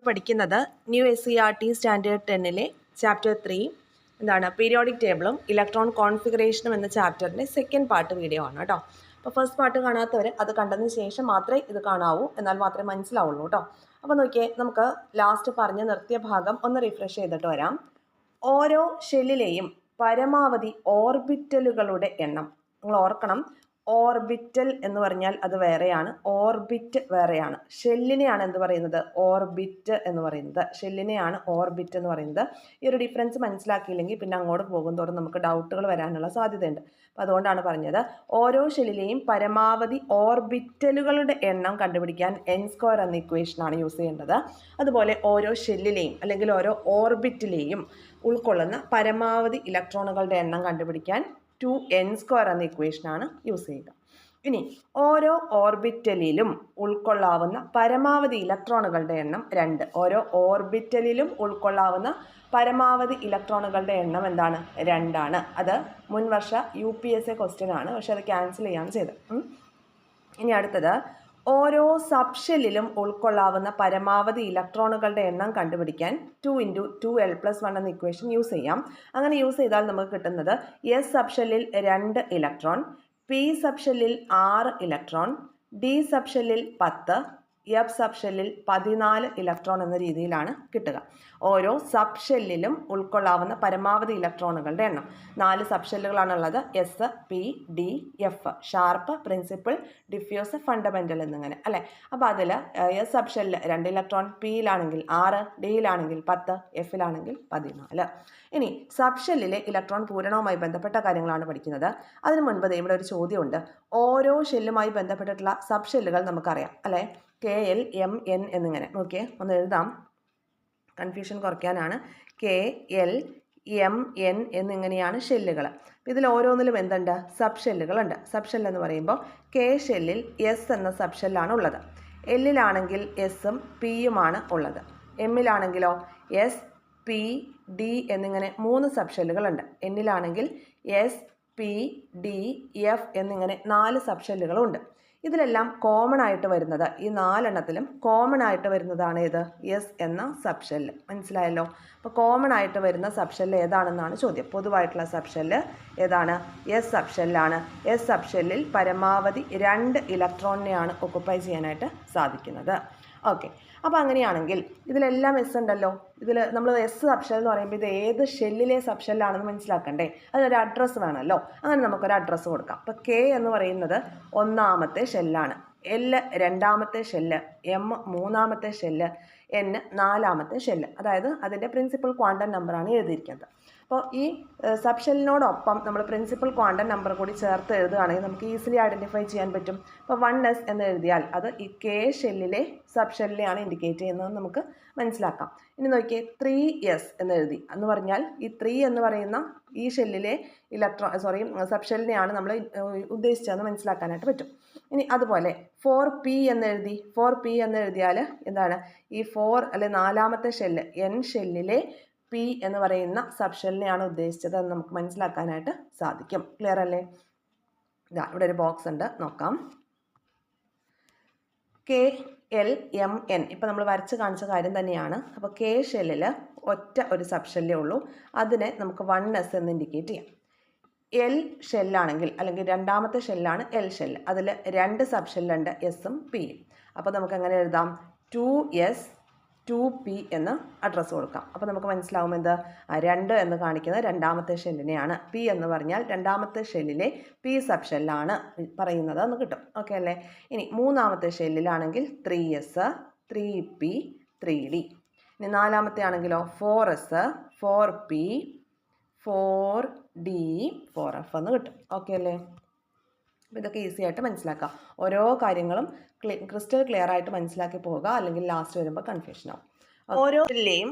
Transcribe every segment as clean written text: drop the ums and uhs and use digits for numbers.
പഠിക്കുന്നത് new SCERT standard 10-ലെ chapter 3 എന്താണ് periodic ടേബിളും ഇലക്ട്രോൺ കോൺഫിഗറേഷനും എന്ന ചാപ്റ്ററിൻ്റെ സെക്കൻഡ് പാർട്ട് വീഡിയോ ആണ് കേട്ടോ. അപ്പോൾ ഫസ്റ്റ് പാർട്ട് കാണാത്തവർ അത് കണ്ടതിന് ശേഷം മാത്രമേ ഇത് കാണാവൂ, എന്നാൽ മാത്രമേ മനസ്സിലാവുള്ളൂ കേട്ടോ. അപ്പോൾ നോക്കിയേ, നമുക്ക് ലാസ്റ്റ് പറഞ്ഞ് നിർത്തിയ ഭാഗം ഒന്ന് റിഫ്രഷ് ചെയ്തിട്ട് വരാം. ഓരോ ഷെല്ലിലെയും പരമാവധി ഓർബിറ്റലുകളുടെ എണ്ണം നിങ്ങൾ ഓർക്കണം. ഓർബിറ്റൽ എന്ന് പറഞ്ഞാൽ അത് വേറെയാണ്, ഓർബിറ്റ് വേറെയാണ്. ഷെല്ലിനെയാണ് എന്ത് പറയുന്നത്? ഓർബിറ്റ് എന്ന് പറയുന്നത്. ഷെല്ലിനെയാണ് ഓർബിറ്റ് എന്ന് പറയുന്നത്. ഈ ഒരു ഡിഫറൻസ് മനസ്സിലാക്കിയില്ലെങ്കിൽ പിന്നെ അങ്ങോട്ട് പോകുന്നതോറും നമുക്ക് ഡൗട്ടുകൾ വരാനുള്ള സാധ്യതയുണ്ട്. അപ്പോൾ അതുകൊണ്ടാണ് പറഞ്ഞത് ഓരോ ഷെല്ലിലെയും പരമാവധി ഓർബിറ്റലുകളുടെ എണ്ണം കണ്ടുപിടിക്കാൻ n² എന്ന ഇക്വേഷനാണ് യൂസ് ചെയ്യേണ്ടത്. അതുപോലെ ഓരോ ഷെല്ലിലെയും അല്ലെങ്കിൽ ഓരോ ഓർബിറ്റിലെയും ഉൾക്കൊള്ളുന്ന പരമാവധി ഇലക്ട്രോണുകളുടെ എണ്ണം കണ്ടുപിടിക്കാൻ 2n² എന്ന ഇക്വേഷനാണ് യൂസ് ചെയ്യുക. ഇനി ഓരോ ഓർബിറ്റലിലും ഉൾക്കൊള്ളാവുന്ന പരമാവധി ഇലക്ട്രോണുകളുടെ എണ്ണം 2. ഓരോ ഓർബിറ്റലിലും ഉൾക്കൊള്ളാവുന്ന പരമാവധി ഇലക്ട്രോണുകളുടെ എണ്ണം എന്താണ്? 2 ആണ്. അത് മുൻവർഷ UPSC ക്വസ്റ്റ്യൻ ആണ്, പക്ഷെ അത് ക്യാൻസൽ ചെയ്യാണ് ചെയ്തത്. ഇനി അടുത്തത് ഓരോ സബ്ഷെല്ലിലും ഉൾക്കൊള്ളാവുന്ന പരമാവധി ഇലക്ട്രോണുകളുടെ എണ്ണം കണ്ടുപിടിക്കാൻ 2 × 2l+1 എന്ന ഇക്വേഷൻ യൂസ് ചെയ്യാം. അങ്ങനെ യൂസ് ചെയ്താൽ നമുക്ക് കിട്ടുന്നത് S സബ്ഷെല്ലിൽ 2 electron, P സബ്ഷെല്ലിൽ 6 electron, D സബ്ഷെല്ലിൽ 10, F സബ്ഷെല്ലിൽ 14 electron എന്ന രീതിയിലാണ് കിട്ടുക. ഓരോ സബ്ഷെല്ലിലും ഉൾക്കൊള്ളാവുന്ന പരമാവധി ഇലക്ട്രോണുകളുടെ എണ്ണം 4 സബ്ഷെല്ലുകളാണുള്ളത്. S, P, D, F. Sharp, principle, diffuse, fundamental എന്നിങ്ങനെ അല്ലേ. അപ്പോൾ അതിൽ S സബ്ഷെല്ലിൽ 2 ഇലക്ട്രോൺ, Pയിലാണെങ്കിൽ 6, Dയിലാണെങ്കിൽ 10, Fയിലാണെങ്കിൽ 14. ഇനി സബ്ഷെല്ലിലെ ഇലക്ട്രോൺ പൂരണവുമായി ബന്ധപ്പെട്ട കാര്യങ്ങളാണ് പഠിക്കുന്നത്. അതിനു മുൻപ് ഇവിടെ ഒരു ചോദ്യമുണ്ട്. ഓരോ ഷെല്ലുമായി ബന്ധപ്പെട്ടിട്ടുള്ള സബ്ഷെല്ലുകൾ നമുക്കറിയാം അല്ലേ. KL, MN എന്നിങ്ങനെ. നോക്കിയേ, ഒന്ന് എഴുതാം, കൺഫ്യൂഷൻ കുറയ്ക്കാനാണ്. KL, MN എന്നിങ്ങനെയാണ് ഷെല്ലുകൾ. ഇതിൽ ഓരോന്നിലും എന്തുണ്ട്? സബ്ഷെല്ലുകളുണ്ട്. സബ്ഷെല്ല് എന്ന് പറയുമ്പോൾ K ഷെല്ലിൽ S എന്ന സബ്ഷെല്ലാണ് ഉള്ളത്. Lലാണെങ്കിൽ Sഉം Pയുമാണ് ഉള്ളത്. Mലാണെങ്കിലോ S, P, D എന്നിങ്ങനെ 3 സബ്ഷെല്ലുകളുണ്ട്. Nലാണെങ്കിൽ S, P, D, F എന്നിങ്ങനെ 4 സബ്ഷെല്ലുകളുണ്ട്. ഇതിലെല്ലാം കോമൺ ആയിട്ട് വരുന്നത്, ഈ 4 എണ്ണത്തിലും കോമൺ ആയിട്ട് വരുന്നതാണ് ഏത്? S എന്ന സബ്ഷെല്ല്. മനസ്സിലായല്ലോ. അപ്പോൾ കോമൺ ആയിട്ട് വരുന്ന സബ്ഷെല്ല് ഏതാണെന്നാണ് ചോദ്യം. പൊതുവായിട്ടുള്ള സബ്ഷെല്ല് ഏതാണ്? S സബ്ഷെല്ലാണ്. S സബ്ഷെല്ലിൽ പരമാവധി 2 ഇലക്ട്രോണിനെയാണ് ഒക്കുപ്പൈ ചെയ്യാനായിട്ട് സാധിക്കുന്നത്. ഓക്കെ, അപ്പോൾ അങ്ങനെയാണെങ്കിൽ ഇതിലെല്ലാം S ഉണ്ടല്ലോ. ഇതിൽ നമ്മൾ S സബ്ഷെൽ എന്ന് പറയുമ്പോൾ ഇത് ഏത് ഷെല്ലിലെ സബ്ഷെല്ലാണെന്ന് മനസ്സിലാക്കണ്ടേ? അതിനൊരു അഡ്രസ്സ് വേണമല്ലോ. അങ്ങനെ നമുക്കൊരു അഡ്രസ്സ് കൊടുക്കാം. അപ്പോൾ K എന്ന് പറയുന്നത് 1ാമത്തെ ഷെല്ലാണ്, L 2ാമത്തെ ഷെല്ല്, M 3ാമത്തെ ഷെല്ല്, N 4ാമത്തെ ഷെല്ല്. അതായത് അതിൻ്റെ പ്രിൻസിപ്പൽ ക്വാണ്ടം നമ്പറാണ് എഴുതിയിരിക്കുന്നത്. അപ്പോൾ ഈ സബ്ഷെല്ലിനോടൊപ്പം നമ്മൾ പ്രിൻസിപ്പൽ ക്വാണ്ടം നമ്പർ കൂടി ചേർത്ത് എഴുതുകയാണെങ്കിൽ നമുക്ക് ഈസിലി ഐഡൻറ്റിഫൈ ചെയ്യാൻ പറ്റും. അപ്പോൾ 1s എന്ന് എഴുതിയാൽ അത് ഈ K ഷെല്ലിലെ സബ്ഷെല്ലിനെയാണ് ഇൻഡിക്കേറ്റ് ചെയ്യുന്നത് നമുക്ക് മനസ്സിലാക്കാം. ഇനി നോക്കിയേ, 3s എന്ന് എഴുതി എന്ന് പറഞ്ഞാൽ ഈ 3 എന്ന് പറയുന്ന ഈ ഷെല്ലിലെ സബ്ഷെല്ലിനെയാണ് നമ്മൾ ഉദ്ദേശിച്ചതെന്ന് മനസ്സിലാക്കാനായിട്ട് പറ്റും. ഇനി അതുപോലെ 4p എന്ന് എഴുതി. 4p എന്ന് എഴുതിയാൽ എന്താണ്? ഈ 4 അല്ലെ 4ാമത്തെ ഷെല്ല് N ഷെല്ലിലെ P എന്ന് പറയുന്ന സബ്ഷെല്ലിനെയാണ് ഉദ്ദേശിച്ചത് എന്ന് നമുക്ക് മനസ്സിലാക്കാനായിട്ട് സാധിക്കും. ക്ലിയർ അല്ലേ? ഇതാ ഇവിടെ ഒരു ബോക്സ് ഉണ്ട്, നോക്കാം. KL, MN ഇപ്പം നമ്മൾ വരച്ച് കാണിച്ച കാര്യം തന്നെയാണ്. അപ്പോൾ K ഷെല്ലിൽ ഒരു സബ്ഷെല്ലേ ഉള്ളൂ. അതിനെ നമുക്ക് 1s എന്ന് ഇൻഡിക്കേറ്റ് ചെയ്യാം. L ഷെല്ലാണെങ്കിൽ അല്ലെങ്കിൽ 2ാമത്തെ ഷെല്ലാണ് L ഷെല്ല്. അതിൽ 2 സബ്ഷെല്ലുണ്ട്, Sഉം Pയും. അപ്പോൾ നമുക്ക് എങ്ങനെ എഴുതാം? 2s 2p എന്ന് അഡ്രസ്സ് കൊടുക്കാം. അപ്പോൾ നമുക്ക് മനസ്സിലാവും എന്ത്? 2 എന്ന് കാണിക്കുന്നത് 2ാമത്തെ ഷെല്ലിനെയാണ്. P എന്ന് പറഞ്ഞാൽ 2ാമത്തെ ഷെല്ലിലെ P സബ്ഷെല്ലാണ് പറയുന്നത് എന്ന് കിട്ടും. ഓക്കെ അല്ലേ? ഇനി 3ാമത്തെ ഷെല്ലിലാണെങ്കിൽ 3s 3p 3d. ഇനി 4ാമത്തെ ആണെങ്കിലോ 4s 4p 4d 4f എന്ന് കിട്ടും. ഓക്കെ അല്ലേ? അപ്പോൾ ഇതൊക്കെ ഈസി ആയിട്ട് മനസ്സിലാക്കാം. ഓരോ കാര്യങ്ങളും ക്രിസ്റ്റൽ ക്ലിയർ ആയിട്ട് മനസ്സിലാക്കി പോവുക, അല്ലെങ്കിൽ ലാസ്റ്റ് വരുമ്പോൾ കൺഫ്യൂഷൻ ആവും. ഓരോ ഷെല്ലിലെയും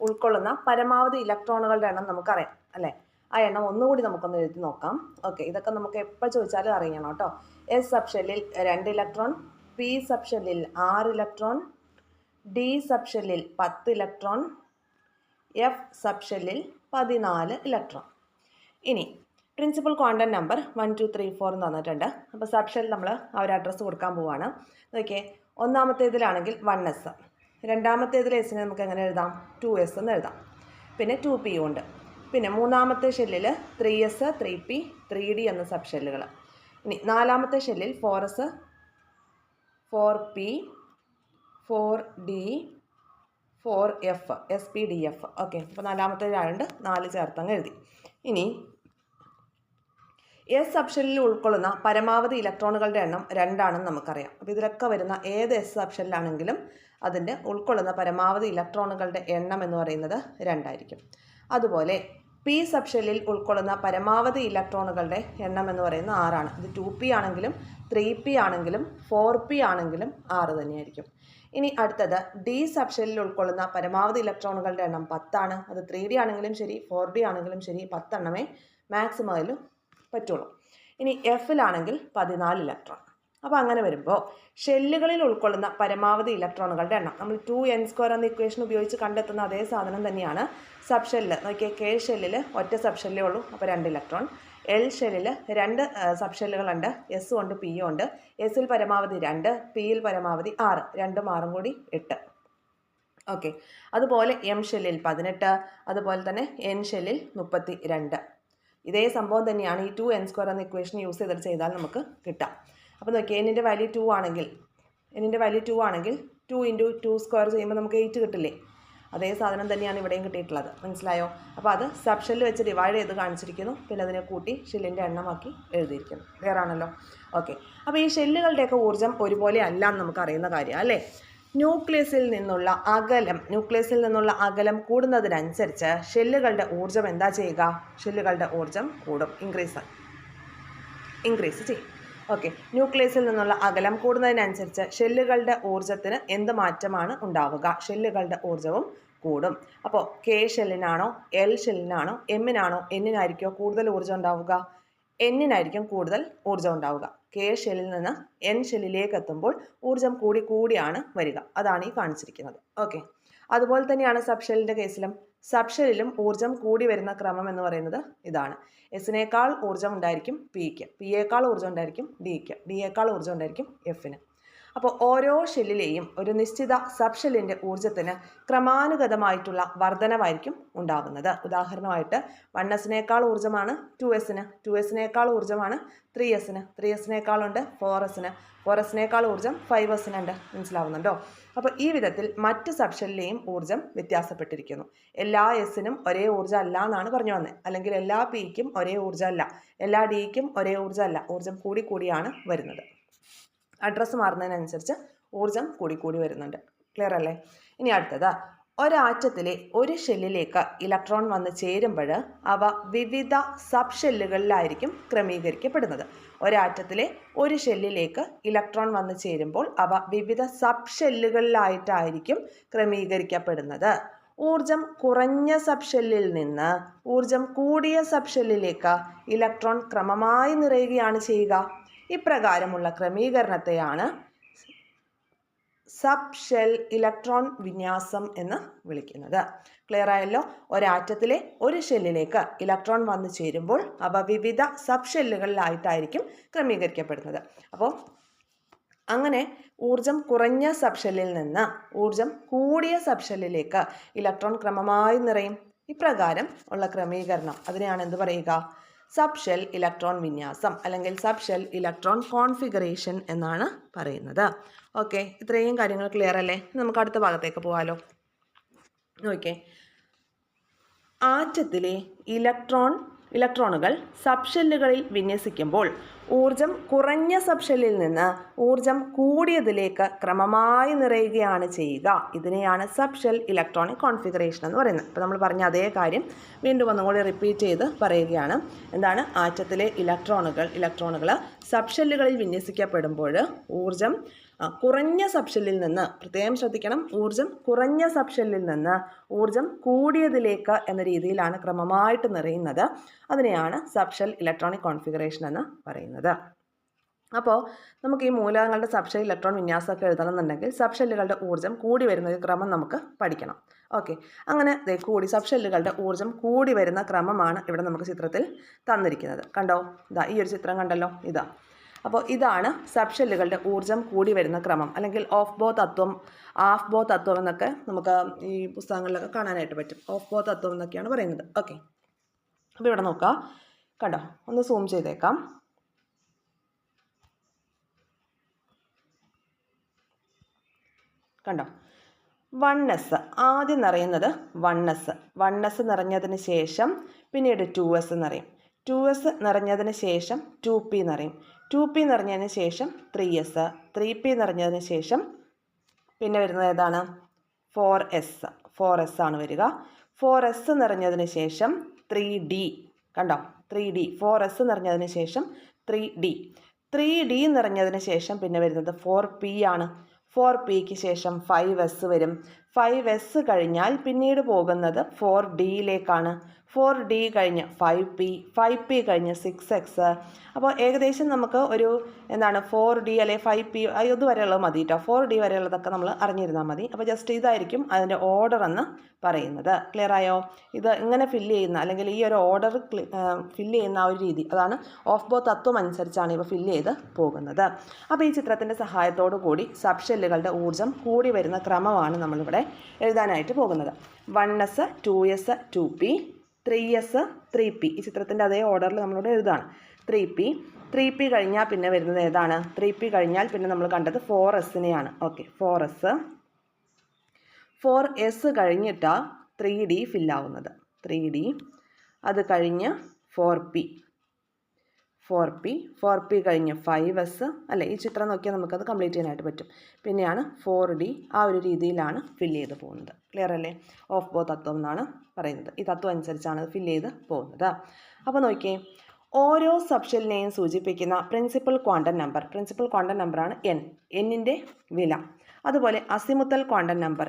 ഉൾക്കൊള്ളുന്ന പരമാവധി ഇലക്ട്രോണുകളുടെ എണ്ണം നമുക്കറിയാം അല്ലേ. ആ എണ്ണം ഒന്നുകൂടി നമുക്കൊന്ന് എഴുതി നോക്കാം. ഓക്കെ, ഇതൊക്കെ നമുക്ക് എപ്പോൾ ചോദിച്ചാലും അറിയണം കേട്ടോ. S സബ്ഷെല്ലിൽ 2 electron, P സബ്ഷെല്ലിൽ 6 electron, D സബ്ഷെല്ലിൽ 10 electron, F സബ്ഷെല്ലിൽ 14 electron. ഇനി പ്രിൻസിപ്പൽ ക്വാണ്ടം നമ്പർ 1 2 3 4 എന്ന് തന്നിട്ടുണ്ട്. അപ്പോൾ സബ്ഷെൽ നമ്മൾ ആ ഒരു അഡ്രസ്സ് കൊടുക്കാൻ പോവുകയാണ്. നോക്കിയേ, ഒന്നാമത്തേതിലാണെങ്കിൽ 1s, രണ്ടാമത്തേതിൽ എസിനെ നമുക്ക് എങ്ങനെ എഴുതാം? 2s എന്ന് എഴുതാം. പിന്നെ 2p ഉണ്ട്. പിന്നെ മൂന്നാമത്തെ ഷെല്ലിൽ 3s 3p 3d എന്ന സബ് ഷെല്ലുകൾ. ഇനി നാലാമത്തെ ഷെല്ലിൽ 4s 4p 4d 4f spdf. Okay, അപ്പോൾ നാലാമത്തേതായതുകൊണ്ട് 4 ചേർത്തങ്ങ് എഴുതി. ഇനി എസ് സബ്ഷെല്ലിൽ ഉൾക്കൊള്ളുന്ന പരമാവധി ഇലക്ട്രോണുകളുടെ എണ്ണം 2 ആണെന്ന് നമുക്കറിയാം. അപ്പോൾ ഇതിലൊക്കെ വരുന്ന ഏത് എസ് സബ്ഷെല്ലാണെങ്കിലും അതിൻ്റെ ഉൾക്കൊള്ളുന്ന പരമാവധി ഇലക്ട്രോണുകളുടെ എണ്ണം എന്ന് പറയുന്നത് 2 ആയിരിക്കും. അതുപോലെ പി സബ്ഷെല്ലിൽ ഉൾക്കൊള്ളുന്ന പരമാവധി ഇലക്ട്രോണുകളുടെ എണ്ണം എന്ന് പറയുന്നത് 6 ആണ്. ഇത് 2p ആണെങ്കിലും 3p ആണെങ്കിലും 4p ആണെങ്കിലും 6 തന്നെയായിരിക്കും. ഇനി അടുത്തത് ഡി സബ്ഷെല്ലിൽ ഉൾക്കൊള്ളുന്ന പരമാവധി ഇലക്ട്രോണുകളുടെ എണ്ണം 10 ആണ്. അത് 3d ആണെങ്കിലും ശരി 4d ആണെങ്കിലും ശരി 10 എണ്ണമേ മാക്സിമം അതിൽ പറ്റുള്ളൂ. ഇനി എഫിലാണെങ്കിൽ 14 ഇലക്ട്രോൺ. അപ്പോൾ അങ്ങനെ വരുമ്പോൾ ഷെല്ലുകളിൽ ഉൾക്കൊള്ളുന്ന പരമാവധി ഇലക്ട്രോണുകളുടെ എണ്ണം നമ്മൾ 2n² എന്ന ഇക്വേഷൻ ഉപയോഗിച്ച് കണ്ടെത്തുന്ന അതേ സാധനം തന്നെയാണ് സബ് ഷെല്ലിൽ. നോക്കിയാൽ കെ ഷെല്ലിൽ ഒറ്റ സബ് ഷെല്ലേ ഉള്ളൂ, അപ്പോൾ 2 ഇലക്ട്രോൺ. എൽ ഷെല്ലിൽ 2 സബ് ഷെല്ലുകളുണ്ട്, എസും ഉണ്ട് പിയും ഉണ്ട്. എസിൽ പരമാവധി 2, പിയിൽ പരമാവധി 6, 2ഉം 6ഉം കൂടി 8. ഓക്കെ, അതുപോലെ എം ഷെല്ലിൽ 18, അതുപോലെ തന്നെ എൻ ഷെല്ലിൽ 32. ഇതേ സംഭവം തന്നെയാണ് ഈ 2n² എന്ന ഇക്വേഷൻ യൂസ് ചെയ്താൽ നമുക്ക് കിട്ടാം. അപ്പോൾ നോക്കിയാൽ എന്നിൻ്റെ വാല്യൂ 2 ആണെങ്കിൽ 2 × 2² ചെയ്യുമ്പോൾ നമുക്ക് 8 കിട്ടില്ലേ? അതേ സാധനം തന്നെയാണ് ഇവിടെയും കിട്ടിയിട്ടുള്ളത്. മനസ്സിലായോ? അപ്പോൾ അത് സബ് ഷെല്ല് വെച്ച് ഡിവൈഡ് ചെയ്ത് കാണിച്ചിരിക്കുന്നു, പിന്നെ അതിനെ കൂട്ടി ഷെല്ലിൻ്റെ എണ്ണമാക്കി എഴുതിയിരിക്കുന്നു. ക്ലിയർ ആണല്ലോ? ഓക്കെ, അപ്പോൾ ഈ ഷെല്ലുകളുടെയൊക്കെ ഊർജ്ജം ഒരുപോലെ അല്ല എന്ന് നമുക്ക് അറിയുന്ന കാര്യമാണ് അല്ലേ? ന്യൂക്ലിയസിൽ നിന്നുള്ള അകലം കൂടുന്നതിനനുസരിച്ച് ഷെല്ലുകളുടെ ഊർജ്ജം എന്താ ചെയ്യുക? ഷെല്ലുകളുടെ ഊർജ്ജം കൂടും, ഇൻക്രീസ് ചെയ്യും. ഓക്കെ, ന്യൂക്ലിയസിൽ നിന്നുള്ള അകലം കൂടുന്നതിനനുസരിച്ച് ഷെല്ലുകളുടെ ഊർജ്ജത്തിന് എന്ത് മാറ്റമാണ് ഉണ്ടാവുക? ഷെല്ലുകളുടെ ഊർജ്ജവും കൂടും. അപ്പോൾ കെ ഷെല്ലിനാണോ എൽ ഷെല്ലിനാണോ എമ്മിനാണോ എന്നിനായിരിക്കുമോ കൂടുതൽ ഊർജ്ജം ഉണ്ടാവുക? എന്നിനായിരിക്കും കൂടുതൽ ഊർജ്ജം ഉണ്ടാവുക. കെ ഷെല്ലിൽ നിന്ന് എൻ ഷെല്ലിലേക്ക് എത്തുമ്പോൾ ഊർജ്ജം കൂടിയാണ് വരിക. അതാണ് ഈ കാണിച്ചിരിക്കുന്നത്. ഓക്കെ, അതുപോലെ തന്നെയാണ് സബ് ഷെല്ലിൻ്റെ കേസിലും. സബ് ഷെല്ലിലും ഊർജ്ജം കൂടി വരുന്ന ക്രമം എന്ന് പറയുന്നത് ഇതാണ്. എസിനേക്കാൾ ഊർജ്ജം ഉണ്ടായിരിക്കും പിക്ക്, പിയേക്കാൾ ഊർജ്ജം ഉണ്ടായിരിക്കും ഡിക്ക്, ഡിയേക്കാൾ ഊർജ്ജം ഉണ്ടായിരിക്കും എഫിന്. അപ്പോൾ ഓരോ ഷെല്ലിലെയും ഒരു നിശ്ചിത സബ് ഷെല്ലിൻ്റെ ഊർജ്ജത്തിന് ക്രമാനുഗതമായിട്ടുള്ള വർധനവായിരിക്കും ഉണ്ടാകുന്നത്. ഉദാഹരണമായിട്ട് 1s ഊർജ്ജമാണ് 2s-ന്, 2s ഊർജ്ജമാണ് 3s-ന്, 3s-ണ്ട് 4s-ന് ഊർജ്ജം 5s-നുണ്ട്. മനസ്സിലാവുന്നുണ്ടോ? അപ്പോൾ ഈ വിധത്തിൽ മറ്റ് സബ് ഷെല്ലിലെയും ഊർജ്ജം വ്യത്യാസപ്പെട്ടിരിക്കുന്നു. എല്ലാ എസിനും ഒരേ ഊർജ്ജം അല്ല എന്നാണ് പറഞ്ഞു വന്നത്. അല്ലെങ്കിൽ എല്ലാ പിക്കും ഒരേ ഊർജ്ജം അല്ല, എല്ലാ ഡിക്കും ഒരേ ഊർജ്ജം അല്ല, ഊർജ്ജം കൂടിയാണ് വരുന്നത്. അഡ്രസ്സ് മാറുന്നതിനനുസരിച്ച് ഊർജ്ജം കൂടി വരുന്നുണ്ട്. ക്ലിയർ അല്ലേ? ഇനി അടുത്തത്, ഒരാറ്റത്തിലെ ഒരു ഷെല്ലിലേക്ക് ഇലക്ട്രോൺ വന്ന് ചേരുമ്പോൾ അവ വിവിധ സബ് ഷെല്ലുകളിലായിരിക്കും ക്രമീകരിക്കപ്പെടുന്നത്. ഒരാറ്റത്തിലെ ഒരു ഷെല്ലിലേക്ക് ഇലക്ട്രോൺ വന്ന് ചേരുമ്പോൾ അവ വിവിധ സബ് ഷെല്ലുകളിലായിട്ടായിരിക്കും ക്രമീകരിക്കപ്പെടുന്നത്. ഊർജം കുറഞ്ഞ സബ് ഷെല്ലിൽ നിന്ന് ഊർജം കൂടിയ സബ് ഷെല്ലിലേക്ക് ഇലക്ട്രോൺ ക്രമമായി നിറയുകയാണ് ചെയ്യുക. ഇപ്രകാരമുള്ള ക്രമീകരണത്തെയാണ് സബ് ഷെൽ ഇലക്ട്രോൺ വിന്യാസം എന്ന് വിളിക്കുന്നത്. ക്ലിയർ ആയല്ലോ? ഒരാറ്റത്തിലെ ഒരു ഷെല്ലിലേക്ക് ഇലക്ട്രോൺ വന്നു ചേരുമ്പോൾ അവ വിവിധ സബ് ഷെല്ലുകളിലായിട്ടായിരിക്കും ക്രമീകരിക്കപ്പെടുന്നത്. അപ്പോൾ അങ്ങനെ ഊർജം കുറഞ്ഞ സബ് ഷെല്ലിൽ നിന്ന് ഊർജം കൂടിയ സബ് ഷെല്ലിലേക്ക് ഇലക്ട്രോൺ ക്രമമായി നിറയും. ഇപ്രകാരം ഉള്ള ക്രമീകരണം അതിനെയാണ് എന്ത് പറയുക? സബ് ഷെൽ ഇലക്ട്രോൺ വിന്യാസം അല്ലെങ്കിൽ സബ് ഷെൽ ഇലക്ട്രോൺ കോൺഫിഗറേഷൻ എന്നാണ് പറയുന്നത്. ഓക്കെ, ഇത്രയും കാര്യങ്ങൾ ക്ലിയർ അല്ലേ? നമുക്ക് അടുത്ത ഭാഗത്തേക്ക് പോകാമല്ലോ. ഓക്കെ, ആറ്റത്തിലെ ഇലക്ട്രോണുകൾ സബ് ഷെല്ലുകളിൽ വിന്യസിക്കുമ്പോൾ ഊർജം കുറഞ്ഞ സബ് ഷെല്ലിൽ നിന്ന് ഊർജം കൂടിയതിലേക്ക് ക്രമമായി നിറയുകയാണ് ചെയ്യുക. ഇതിനെയാണ് സബ് ഷെൽ ഇലക്ട്രോണിക് കോൺഫിഗറേഷൻ എന്ന് പറയുന്നത്. ഇപ്പോൾ നമ്മൾ പറഞ്ഞ അതേ കാര്യം വീണ്ടും ഒന്നുകൂടി റിപ്പീറ്റ് ചെയ്ത് പറയുകയാണ്. എന്താണ്? ആറ്റത്തിലെ ഇലക്ട്രോണുകൾ സബ് ഷെല്ലുകളിൽ വിന്യസിക്കപ്പെടുമ്പോൾ ഊർജം കുറഞ്ഞ സബ് ഷെല്ലിൽ നിന്ന്, പ്രത്യേകം ശ്രദ്ധിക്കണം, ഊർജം കുറഞ്ഞ സബ് ഷെല്ലിൽ നിന്ന് ഊർജം കൂടിയതിലേക്ക് എന്ന രീതിയിലാണ് ക്രമമായിട്ട് നിറയുന്നത്. അതിനെയാണ് സബ് ഷെൽ ഇലക്ട്രോണിക് കോൺഫിഗറേഷൻ എന്ന് പറയുന്നത്. അപ്പോൾ നമുക്ക് ഈ മൂലകങ്ങളുടെ സബ് ഷെൽ ഇലക്ട്രോൺ വിന്യാസമൊക്കെ എഴുതണമെന്നുണ്ടെങ്കിൽ സബ് ഷെല്ലുകളുടെ ഊർജ്ജം കൂടി വരുന്ന ക്രമം നമുക്ക് പഠിക്കണം. ഓക്കെ, അങ്ങനെ സബ് ഷെല്ലുകളുടെ ഊർജ്ജം കൂടി വരുന്ന ക്രമമാണ് ഇവിടെ നമുക്ക് ചിത്രത്തിൽ തന്നിരിക്കുന്നത്. കണ്ടോ? ഈ ഒരു ചിത്രം കണ്ടല്ലോ, ഇതാ. അപ്പോൾ ഇതാണ് സബ്ഷെല്ലുകളുടെ ഊർജ്ജം കൂടി വരുന്ന ക്രമം, അല്ലെങ്കിൽ ഓഫ് ബോ തത്വം, ആഫ് ബോ തത്വം എന്നൊക്കെ നമുക്ക് ഈ പുസ്തകങ്ങളിലൊക്കെ കാണാനായിട്ട് പറ്റും. ഓഫ് ബോ തത്വം എന്നൊക്കെയാണ് പറയുന്നത്. ഓക്കെ, അപ്പോൾ ഇവിടെ നോക്കുക, കണ്ടോ, ഒന്ന് സൂം ചെയ്തേക്കാം. കണ്ടോ, 1s ആദ്യം നിറയുന്നത് 1s നിറഞ്ഞതിന് ശേഷം പിന്നീട് 2s നിറയും. 2s നിറഞ്ഞതിന് ശേഷം 2p നിറയും. 2p നിറഞ്ഞതിന് ശേഷം 3s, 3p നിറഞ്ഞതിന് ശേഷം പിന്നെ വരുന്നത് ഏതാണ്? 4s ആണ് വരിക. 4s നിറഞ്ഞതിന് ശേഷം 3d. കണ്ടോ, 3d. 4s നിറഞ്ഞതിന് ശേഷം 3d. 3d നിറഞ്ഞതിന് ശേഷം പിന്നെ വരുന്നത് 4p ആണ്. 4pക്ക് ശേഷം 5s വരും. 5s കഴിഞ്ഞാൽ പിന്നീട് പോകുന്നത് 4dയിലേക്കാണ്. 4d കഴിഞ്ഞ് 5p, 5p കഴിഞ്ഞ് 6x. അപ്പോൾ ഏകദേശം നമുക്ക് ഒരു 4d അല്ലെങ്കിൽ 5p ഇതുവരെയുള്ളത് മതി കേട്ടോ. 4d വരെയുള്ളതൊക്കെ നമ്മൾ അറിഞ്ഞിരുന്നാൽ മതി. അപ്പോൾ ജസ്റ്റ് ഇതായിരിക്കും അതിൻ്റെ ഓർഡർ എന്ന് പറയുന്നത്. ക്ലിയർ ആയോ? ഇത് ഇങ്ങനെ ഫില്ല് ചെയ്യുന്ന, അല്ലെങ്കിൽ ഈ ഒരു ഓർഡർ ഫില്ല് ചെയ്യുന്ന ആ ഒരു രീതി, അതാണ് ഓഫ് ബോ തത്വം അനുസരിച്ചാണ് ഇവ ഫില്ല് ചെയ്ത് പോകുന്നത്. അപ്പോൾ ഈ ചിത്രത്തിൻ്റെ സഹായത്തോടു കൂടി സബ്ഷെല്ലുകളുടെ ഊർജ്ജം കൂടി വരുന്ന ക്രമമാണ് നമ്മളിവിടെ എഴുതാനായിട്ട് പോകുന്നത്. 1s, 2s, 2p, 3s, 3p. ഈ ചിത്രത്തിൻ്റെ അതേ ഓർഡറിൽ നമ്മളിവിടെ എഴുതാണ്. 3p കഴിഞ്ഞാൽ പിന്നെ വരുന്നത് ഏതാണ്? 3p കഴിഞ്ഞാൽ പിന്നെ നമ്മൾ കണ്ടത് 4sനെയാണ്. ഓക്കെ, 4s കഴിഞ്ഞിട്ടാണ് 3d ഫില്ലാവുന്നത്. 3d, അത് കഴിഞ്ഞ് 4p കഴിഞ്ഞ് 5s അല്ലേ? ഈ ചിത്രം നോക്കിയാൽ നമുക്കത് കംപ്ലീറ്റ് ചെയ്യാനായിട്ട് പറ്റും. പിന്നെയാണ് 4d. ആ ഒരു രീതിയിലാണ് ഫില്ല് ചെയ്ത് പോകുന്നത്. ക്ലിയർ അല്ലേ? ഓഫ് ബോ തത്വം എന്നാണ് പറയുന്നത്. ഈ തത്വം അനുസരിച്ചാണ് അത് ഫില്ല് ചെയ്ത് പോകുന്നത്. അപ്പോൾ നോക്കിയേ, ഓരോ സബ്ഷെല്ലിനെയും സൂചിപ്പിക്കുന്ന പ്രിൻസിപ്പൽ ക്വാണ്ടം നമ്പറാണ് എന്നിൻ്റെ വില. അതുപോലെ അസിമുത്തൽ ക്വാണ്ടം നമ്പർ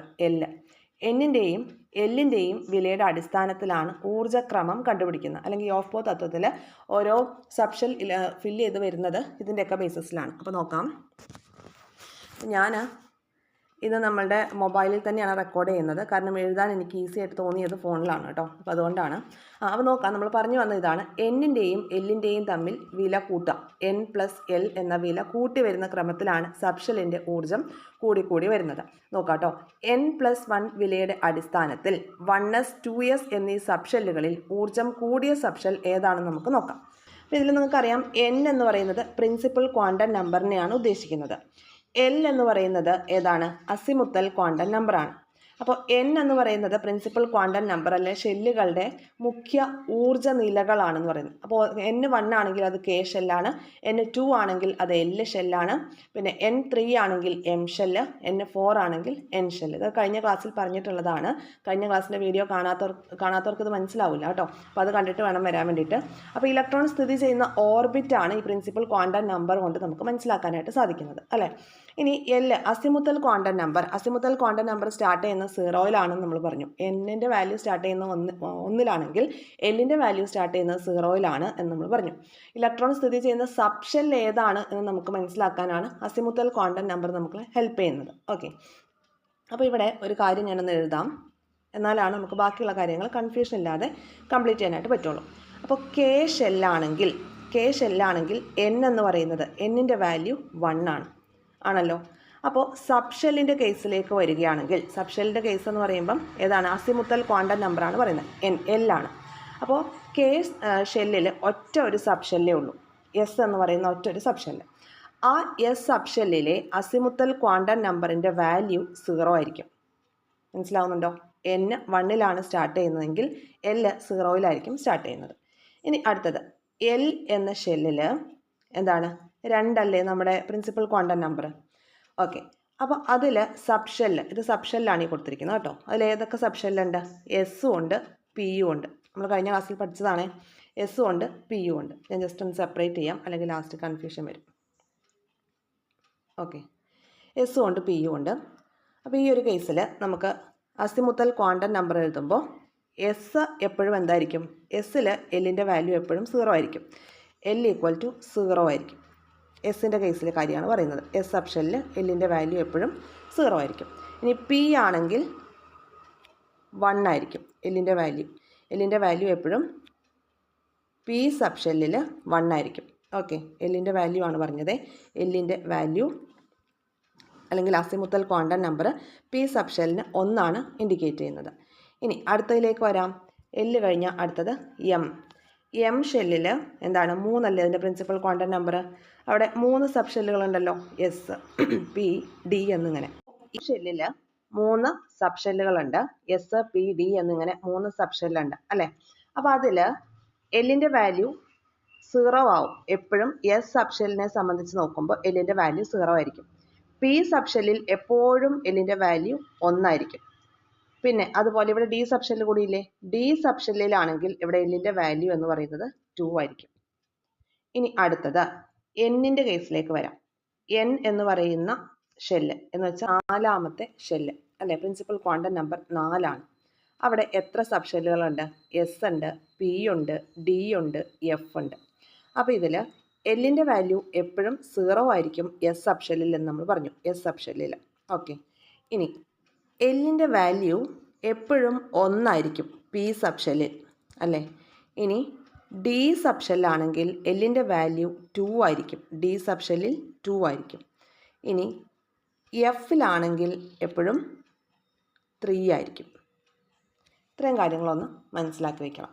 എന്നിൻ്റെയും എല്ലിൻ്റെയും വിലയുടെ അടിസ്ഥാനത്തിലാണ് ഊർജ്ജക്രമം കണ്ടുപിടിക്കുന്നത്. അല്ലെങ്കിൽ ഓഫ് ബോ തത്വത്തിൽ ഓരോ സബ്ഷെൽ ഫില്ല് ചെയ്ത് വരുന്നത് ഇതിൻ്റെയൊക്കെ ബേസിസിലാണ്. അപ്പോൾ നോക്കാം, ഞാൻ ഇത് നമ്മളുടെ മൊബൈലിൽ തന്നെയാണ് റെക്കോർഡ് ചെയ്യുന്നത്. കാരണം എഴുതാൻ എനിക്ക് ഈസി ആയിട്ട് തോന്നിയത് ഫോണിലാണ് കേട്ടോ. അപ്പോൾ അതുകൊണ്ടാണ്. അപ്പോൾ നോക്കാം, നമ്മൾ പറഞ്ഞു വന്ന ഇതാണ്, എന്നിൻ്റെയും എല്ലിൻ്റെയും തമ്മിൽ വില കൂട്ടാം. n+l എന്ന വില കൂട്ടി വരുന്ന ക്രമത്തിലാണ് സബ്ഷെല്ലിൻ്റെ ഊർജ്ജം കൂടി വരുന്നത്. നോക്കാം കേട്ടോ. n+1 വിലയുടെ അടിസ്ഥാനത്തിൽ 1s, 2s എന്നീ സബ്ഷെല്ലുകളിൽ ഊർജ്ജം കൂടിയ സബ്ഷെൽ ഏതാണെന്ന് നമുക്ക് നോക്കാം. അപ്പോൾ ഇതിൽ നമുക്കറിയാം, n എന്ന് പറയുന്നത് പ്രിൻസിപ്പൽ ക്വാണ്ടം നമ്പറിനെയാണ് ഉദ്ദേശിക്കുന്നത്. L എന്ന് പറയുന്നത് ഏതാണ്? അസിമുത്തൽ ക്വാണ്ടം നമ്പറാണ്. അപ്പോൾ n എന്ന് പറയുന്നത് പ്രിൻസിപ്പൽ ക്വാണ്ടം നമ്പർ, അല്ലെ ഷെല്ലുകളുടെ മുഖ്യ ഊർജ്ജ നിലകളാണെന്ന് പറയുന്നത്. അപ്പോൾ n1 ആണെങ്കിൽ അത് k ഷെല്ലാണ്, n2 ആണെങ്കിൽ അത് l ഷെല്ലാണ്, പിന്നെ n3 ആണെങ്കിൽ m ഷെല്ല്, n4 ആണെങ്കിൽ n ഷെല്ല്. ഇത് കഴിഞ്ഞ ക്ലാസ്സിൽ പറഞ്ഞിട്ടുള്ളതാണ്. കഴിഞ്ഞ ക്ലാസ്സിൻ്റെ വീഡിയോ കാണാത്തവർക്ക് ഇത് മനസ്സിലാവില്ല കേട്ടോ. അപ്പോൾ അത് കണ്ടിട്ട് വേണം വരാൻ വേണ്ടിയിട്ട്. അപ്പോൾ ഇലക്ട്രോൺ സ്ഥിതി ചെയ്യുന്ന ഓർബിറ്റാണ് ഈ പ്രിൻസിപ്പൽ ക്വാണ്ടം നമ്പർ കൊണ്ട് നമുക്ക് മനസ്സിലാക്കാനായിട്ട് സാധിക്കുന്നത്, അല്ലേ? ഇനി L, azimuthal quantum number. Azimuthal quantum number start ചെയ്യുന്ന 0-ലാണെന്ന് നമ്മൾ പറഞ്ഞു. എന്നിൻ്റെ വാല്യൂ സ്റ്റാർട്ട് ചെയ്യുന്ന 1-ലാണെങ്കിൽ എല്ലിൻ്റെ വാല്യൂ സ്റ്റാർട്ട് ചെയ്യുന്നത് 0-ലാണ് എന്ന് നമ്മൾ പറഞ്ഞു. ഇലക്ട്രോൺ സ്ഥിതി ചെയ്യുന്ന സബ്ഷെൽ ഏതാണ് എന്ന് നമുക്ക് മനസ്സിലാക്കാനാണ് അസിമുത്തൽ ക്വാണ്ടം നമ്പർ നമുക്ക് ഹെൽപ്പ് ചെയ്യുന്നത്. ഓക്കെ, അപ്പോൾ ഇവിടെ ഒരു കാര്യം ഞാനൊന്ന് എഴുതാം, എന്നാലാണ് നമുക്ക് ബാക്കിയുള്ള കാര്യങ്ങൾ കൺഫ്യൂഷൻ ഇല്ലാതെ കംപ്ലീറ്റ് ചെയ്യാനായിട്ട് പറ്റുള്ളൂ. അപ്പോൾ കെ ഷെല്ലാണെങ്കിൽ n എന്ന് പറയുന്നത് എന്നിൻ്റെ വാല്യൂ 1 ആണല്ലോ. അപ്പോൾ സബ്ഷെല്ലിൻ്റെ കേസിലേക്ക് വരികയാണെങ്കിൽ, സബ്ഷെല്ലിൻ്റെ കേസ് എന്ന് പറയുമ്പം ഏതാണ്? അസിമുത്തൽ ക്വാണ്ടം നമ്പറാണ് പറയുന്നത്, L ആണ്. അപ്പോൾ കെ ഷെല്ലിൽ ഒറ്റ ഒരു സബ്ഷെല്ലേ ഉള്ളൂ, S എന്ന് പറയുന്ന ഒറ്റ ഒരു സബ്ഷെല്ല്. ആ S സബ്ഷെല്ലിലെ അസിമുത്തൽ ക്വാണ്ടം നമ്പറിൻ്റെ വാല്യൂ 0 ആയിരിക്കും. മനസ്സിലാവുന്നുണ്ടോ? n 1-ലാണ് സ്റ്റാർട്ട് ചെയ്യുന്നതെങ്കിൽ L 0-ലായിരിക്കും സ്റ്റാർട്ട് ചെയ്യുന്നത്. ഇനി അടുത്തത്, L എന്ന ഷെല്ലിൽ എന്താണ്? 2 അല്ലേ നമ്മുടെ പ്രിൻസിപ്പൽ ക്വാണ്ടം നമ്പർ? ഓക്കെ, അപ്പോൾ അതിൽ സബ്ഷെല്ല്, ഇത് സബ്ഷെല്ലാണ് ഈ കൊടുത്തിരിക്കുന്നത് കേട്ടോ. അതിൽ ഏതൊക്കെ സബ്ഷെല്ലുണ്ട്? എസ്സും ഉണ്ട്, പിയും ഉണ്ട്. നമ്മൾ കഴിഞ്ഞ ക്ലാസ്സിൽ പഠിച്ചതാണ്. എസ്സും ഉണ്ട്, പിയും ഉണ്ട്. ഞാൻ ജസ്റ്റ് ഒന്ന് സെപ്പറേറ്റ് ചെയ്യാം, അല്ലെങ്കിൽ ലാസ്റ്റ് കൺഫ്യൂഷൻ വരും. ഓക്കെ, എസ്സും ഉണ്ട്, പിയും ഉണ്ട്. അപ്പോൾ ഈ ഒരു കേസിൽ നമുക്ക് അസിമുത്തൽ ക്വാണ്ടം നമ്പർ എഴുതുമ്പോൾ എസ് എപ്പോഴും എന്തായിരിക്കും? എസ്സിൽ എല്ലിൻ്റെ വാല്യൂ എപ്പോഴും 0 ആയിരിക്കും. L = 0 ആയിരിക്കും. എസിൻ്റെ കേസിലെ കാര്യമാണ് പറയുന്നത്. എസ് സബ്ഷെല്ലിൽ എല്ലിൻ്റെ വാല്യൂ എപ്പോഴും 0 ആയിരിക്കും. ഇനി പി ആണെങ്കിൽ 1 ആയിരിക്കും എല്ലിൻ്റെ വാല്യൂ എപ്പോഴും പി സബ്ഷെല്ലിൽ 1 ആയിരിക്കും. ഓക്കെ, എല്ലിൻ്റെ വാല്യൂ ആണ് പറഞ്ഞത്. എല്ലിൻ്റെ വാല്യൂ അല്ലെങ്കിൽ അസിമുത്തൽ ക്വാണ്ടം നമ്പർ പി സബ്ഷെല്ലിന് 1 ഇൻഡിക്കേറ്റ് ചെയ്യുന്നത്. ഇനി അടുത്തതിലേക്ക് വരാം. എല്ല് കഴിഞ്ഞാൽ അടുത്തത് എം ഷെല്ലിൽ എന്താണ് 3 അല്ലേ അതിൻ്റെ പ്രിൻസിപ്പൽ ക്വാണ്ടം നമ്പർ. അവിടെ 3 സബ്ഷെല്ലുകളുണ്ടല്ലോ, എസ് പി ഡി എന്നിങ്ങനെ. ഈ ഷെല്ലിൽ 3 സബ്ഷെല്ലുകളുണ്ട്, എസ് പി ഡി എന്നിങ്ങനെ 3 സബ്ഷെല്ലുണ്ട് അല്ലേ. അപ്പോൾ അതിൽ എല്ലിൻ്റെ വാല്യൂ 0 ആവും. എപ്പോഴും എസ് സബ്ഷെല്ലിനെ സംബന്ധിച്ച് നോക്കുമ്പോൾ എല്ലിൻ്റെ വാല്യൂ 0 ആയിരിക്കും. പി സബ്ഷെല്ലിൽ എപ്പോഴും എല്ലിൻ്റെ വാല്യൂ 1 ആയിരിക്കും. പിന്നെ അതുപോലെ ഇവിടെ ഡി സബ്ഷെല്ലിൽ കൂടിയില്ലേ, ഡി സബ്ഷെല്ലിലാണെങ്കിൽ ഇവിടെ എല്ലിൻ്റെ വാല്യൂ എന്ന് പറയുന്നത് 2 ആയിരിക്കും. ഇനി അടുത്തത് എന്നിൻ്റെ കേസിലേക്ക് വരാം. എൻ എന്ന് പറയുന്ന ഷെല്ല് എന്ന് വെച്ചാൽ 4ാമത്തെ ഷെല്ല് അല്ലേ, പ്രിൻസിപ്പൽ ക്വാണ്ടം നമ്പർ 4 ആണ്. അവിടെ എത്ര സബ്ഷെല്ലുകളുണ്ട്? എസ് ഉണ്ട്, പി ഉണ്ട്, ഡി ഉണ്ട്, എഫ് ഉണ്ട്. അപ്പോൾ ഇതിൽ എല്ലിൻ്റെ വാല്യൂ എപ്പോഴും 0 ആയിരിക്കും എസ് സബ്ഷെല്ലിൽ എന്ന് നമ്മൾ പറഞ്ഞു, എസ് സബ്ഷെല്ലിൽ. ഓക്കെ, ഇനി എല്ലിൻ്റെ വാല്യൂ എപ്പോഴും 1 ആയിരിക്കും പി സബ്ഷെല്ലിൽ അല്ലേ. ഇനി ഡി സബ്ഷെല്ലാണെങ്കിൽ എല്ലിൻ്റെ വാല്യൂ 2 ആയിരിക്കും, ഡി സബ്ഷെല്ലിൽ 2 ആയിരിക്കും. ഇനി എഫിലാണെങ്കിൽ എപ്പോഴും 3 ആയിരിക്കും. ഇത്രയും കാര്യങ്ങളൊന്ന് മനസ്സിലാക്കി വയ്ക്കണം.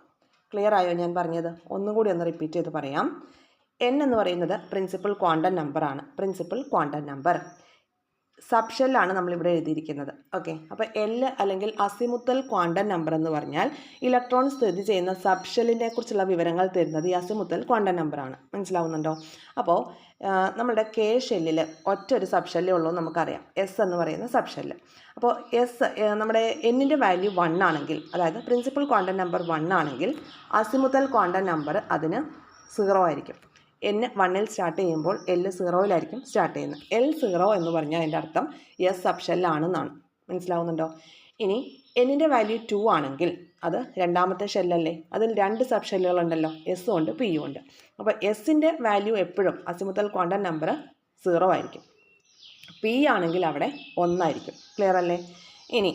ക്ലിയർ ആയോ ഞാൻ പറഞ്ഞത്? ഒന്നുകൂടി ഒന്ന് റിപ്പീറ്റ് ചെയ്ത് പറയാം. എൻ എന്ന് പറയുന്നത് പ്രിൻസിപ്പൽ ക്വാണ്ടം നമ്പറാണ്. പ്രിൻസിപ്പൽ ക്വാണ്ടം നമ്പർ സബ്ഷെല്ലാണ് നമ്മളിവിടെ എഴുതിയിരിക്കുന്നത്. ഓക്കെ, അപ്പോൾ എൽ അല്ലെങ്കിൽ അസിമുത്തൽ ക്വാണ്ടം നമ്പർ എന്ന് പറഞ്ഞാൽ ഇലക്ട്രോൺ സ്ഥിതി ചെയ്യുന്ന സബ്ഷെല്ലിനെ കുറിച്ചുള്ള വിവരങ്ങൾ തരുന്നത് ഈ അസിമുത്തൽ ക്വാണ്ടം നമ്പറാണ്. മനസ്സിലാവുന്നുണ്ടോ? അപ്പോൾ നമ്മുടെ കെ ഷെല്ലിൽ ഒറ്റൊരു സബ്ഷെല്ലേ ഉള്ളൂ നമുക്കറിയാം, എസ് എന്ന് പറയുന്ന സബ്ഷെല്ല്. അപ്പോൾ എസ് നമ്മുടെ എന്നിൻ്റെ വാല്യൂ 1 ആണെങ്കിൽ, അതായത് പ്രിൻസിപ്പൽ ക്വാണ്ടം നമ്പർ 1 ആണെങ്കിൽ അസിമുത്തൽ ക്വാണ്ടം നമ്പർ അതിന് 0 ആയിരിക്കും. N 1ൽ സ്റ്റാർട്ട് ചെയ്യുമ്പോൾ L 0ലായിരിക്കും സ്റ്റാർട്ട് ചെയ്യുന്നത്. L0 എന്ന് പറഞ്ഞാൽ അതിൻ്റെ അർത്ഥം എസ് സബ്ഷെല്ലാണെന്നാണ്. മനസ്സിലാവുന്നുണ്ടോ? ഇനി എന്നിൻ്റെ വാല്യൂ 2 ആണെങ്കിൽ അത് രണ്ടാമത്തെ ഷെല്ലല്ലേ, അതിൽ 2 സബ്ഷെല്ലുകളുണ്ടല്ലോ, എസ്സും ഉണ്ട് പിയും ഉണ്ട്. അപ്പോൾ എസിൻ്റെ വാല്യൂ എപ്പോഴും അസിമുത്തൽ ക്വാണ്ടം നമ്പർ 0 ആയിരിക്കും. പി ആണെങ്കിൽ അവിടെ 1 ആയിരിക്കും. ക്ലിയർ അല്ലേ? ഇനി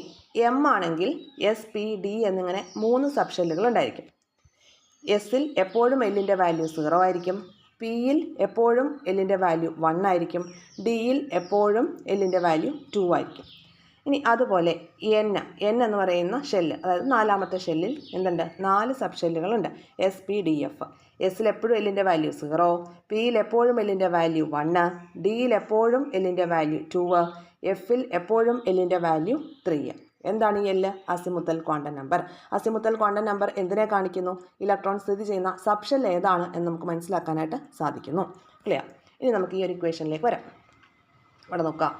എം ആണെങ്കിൽ എസ് പി ഡി എന്നിങ്ങനെ 3 സബ്ഷെല്ലുകൾ ഉണ്ടായിരിക്കും. എസിൽ എപ്പോഴും എല്ലിൻ്റെ വാല്യൂ 0 ആയിരിക്കും, പിയിൽ എപ്പോഴും എല്ലിൻ്റെ വാല്യൂ 1 ആയിരിക്കും, ഡിയിൽ എപ്പോഴും എല്ലിൻ്റെ വാല്യൂ 2 ആയിരിക്കും. ഇനി അതുപോലെ എൻ എന്ന് പറയുന്ന ഷെല്ല്, അതായത് 4ാമത്തെ ഷെല്ലിൽ എന്തുണ്ട്? 4 സബ്ഷെല്ലുകളുണ്ട്, എസ് പി ഡി എഫ്. എസിൽ എപ്പോഴും എല്ലിൻ്റെ വാല്യൂ 0, പിയിൽ എപ്പോഴും എല്ലിൻ്റെ വാല്യൂ 1, ഡിയിൽ എപ്പോഴും എല്ലിൻ്റെ വാല്യൂ 2, എഫിൽ എപ്പോഴും എല്ലിൻ്റെ വാല്യൂ 3. എന്താണ് ഈ എല്ല്? Azimuthal quantum number. Azimuthal quantum number എന്തിനെ കാണിക്കുന്നു? ഇലക്ട്രോൺ സ്ഥിതി ചെയ്യുന്ന സബ്ഷെൽ ഏതാണ് എന്ന് നമുക്ക് മനസ്സിലാക്കാനായിട്ട് സാധിക്കുന്നു. ക്ലിയർ? ഇനി നമുക്ക് ഈ ഒരു ഇക്വേഷനിലേക്ക് വരാം. ഇവിടെ നോക്കാം.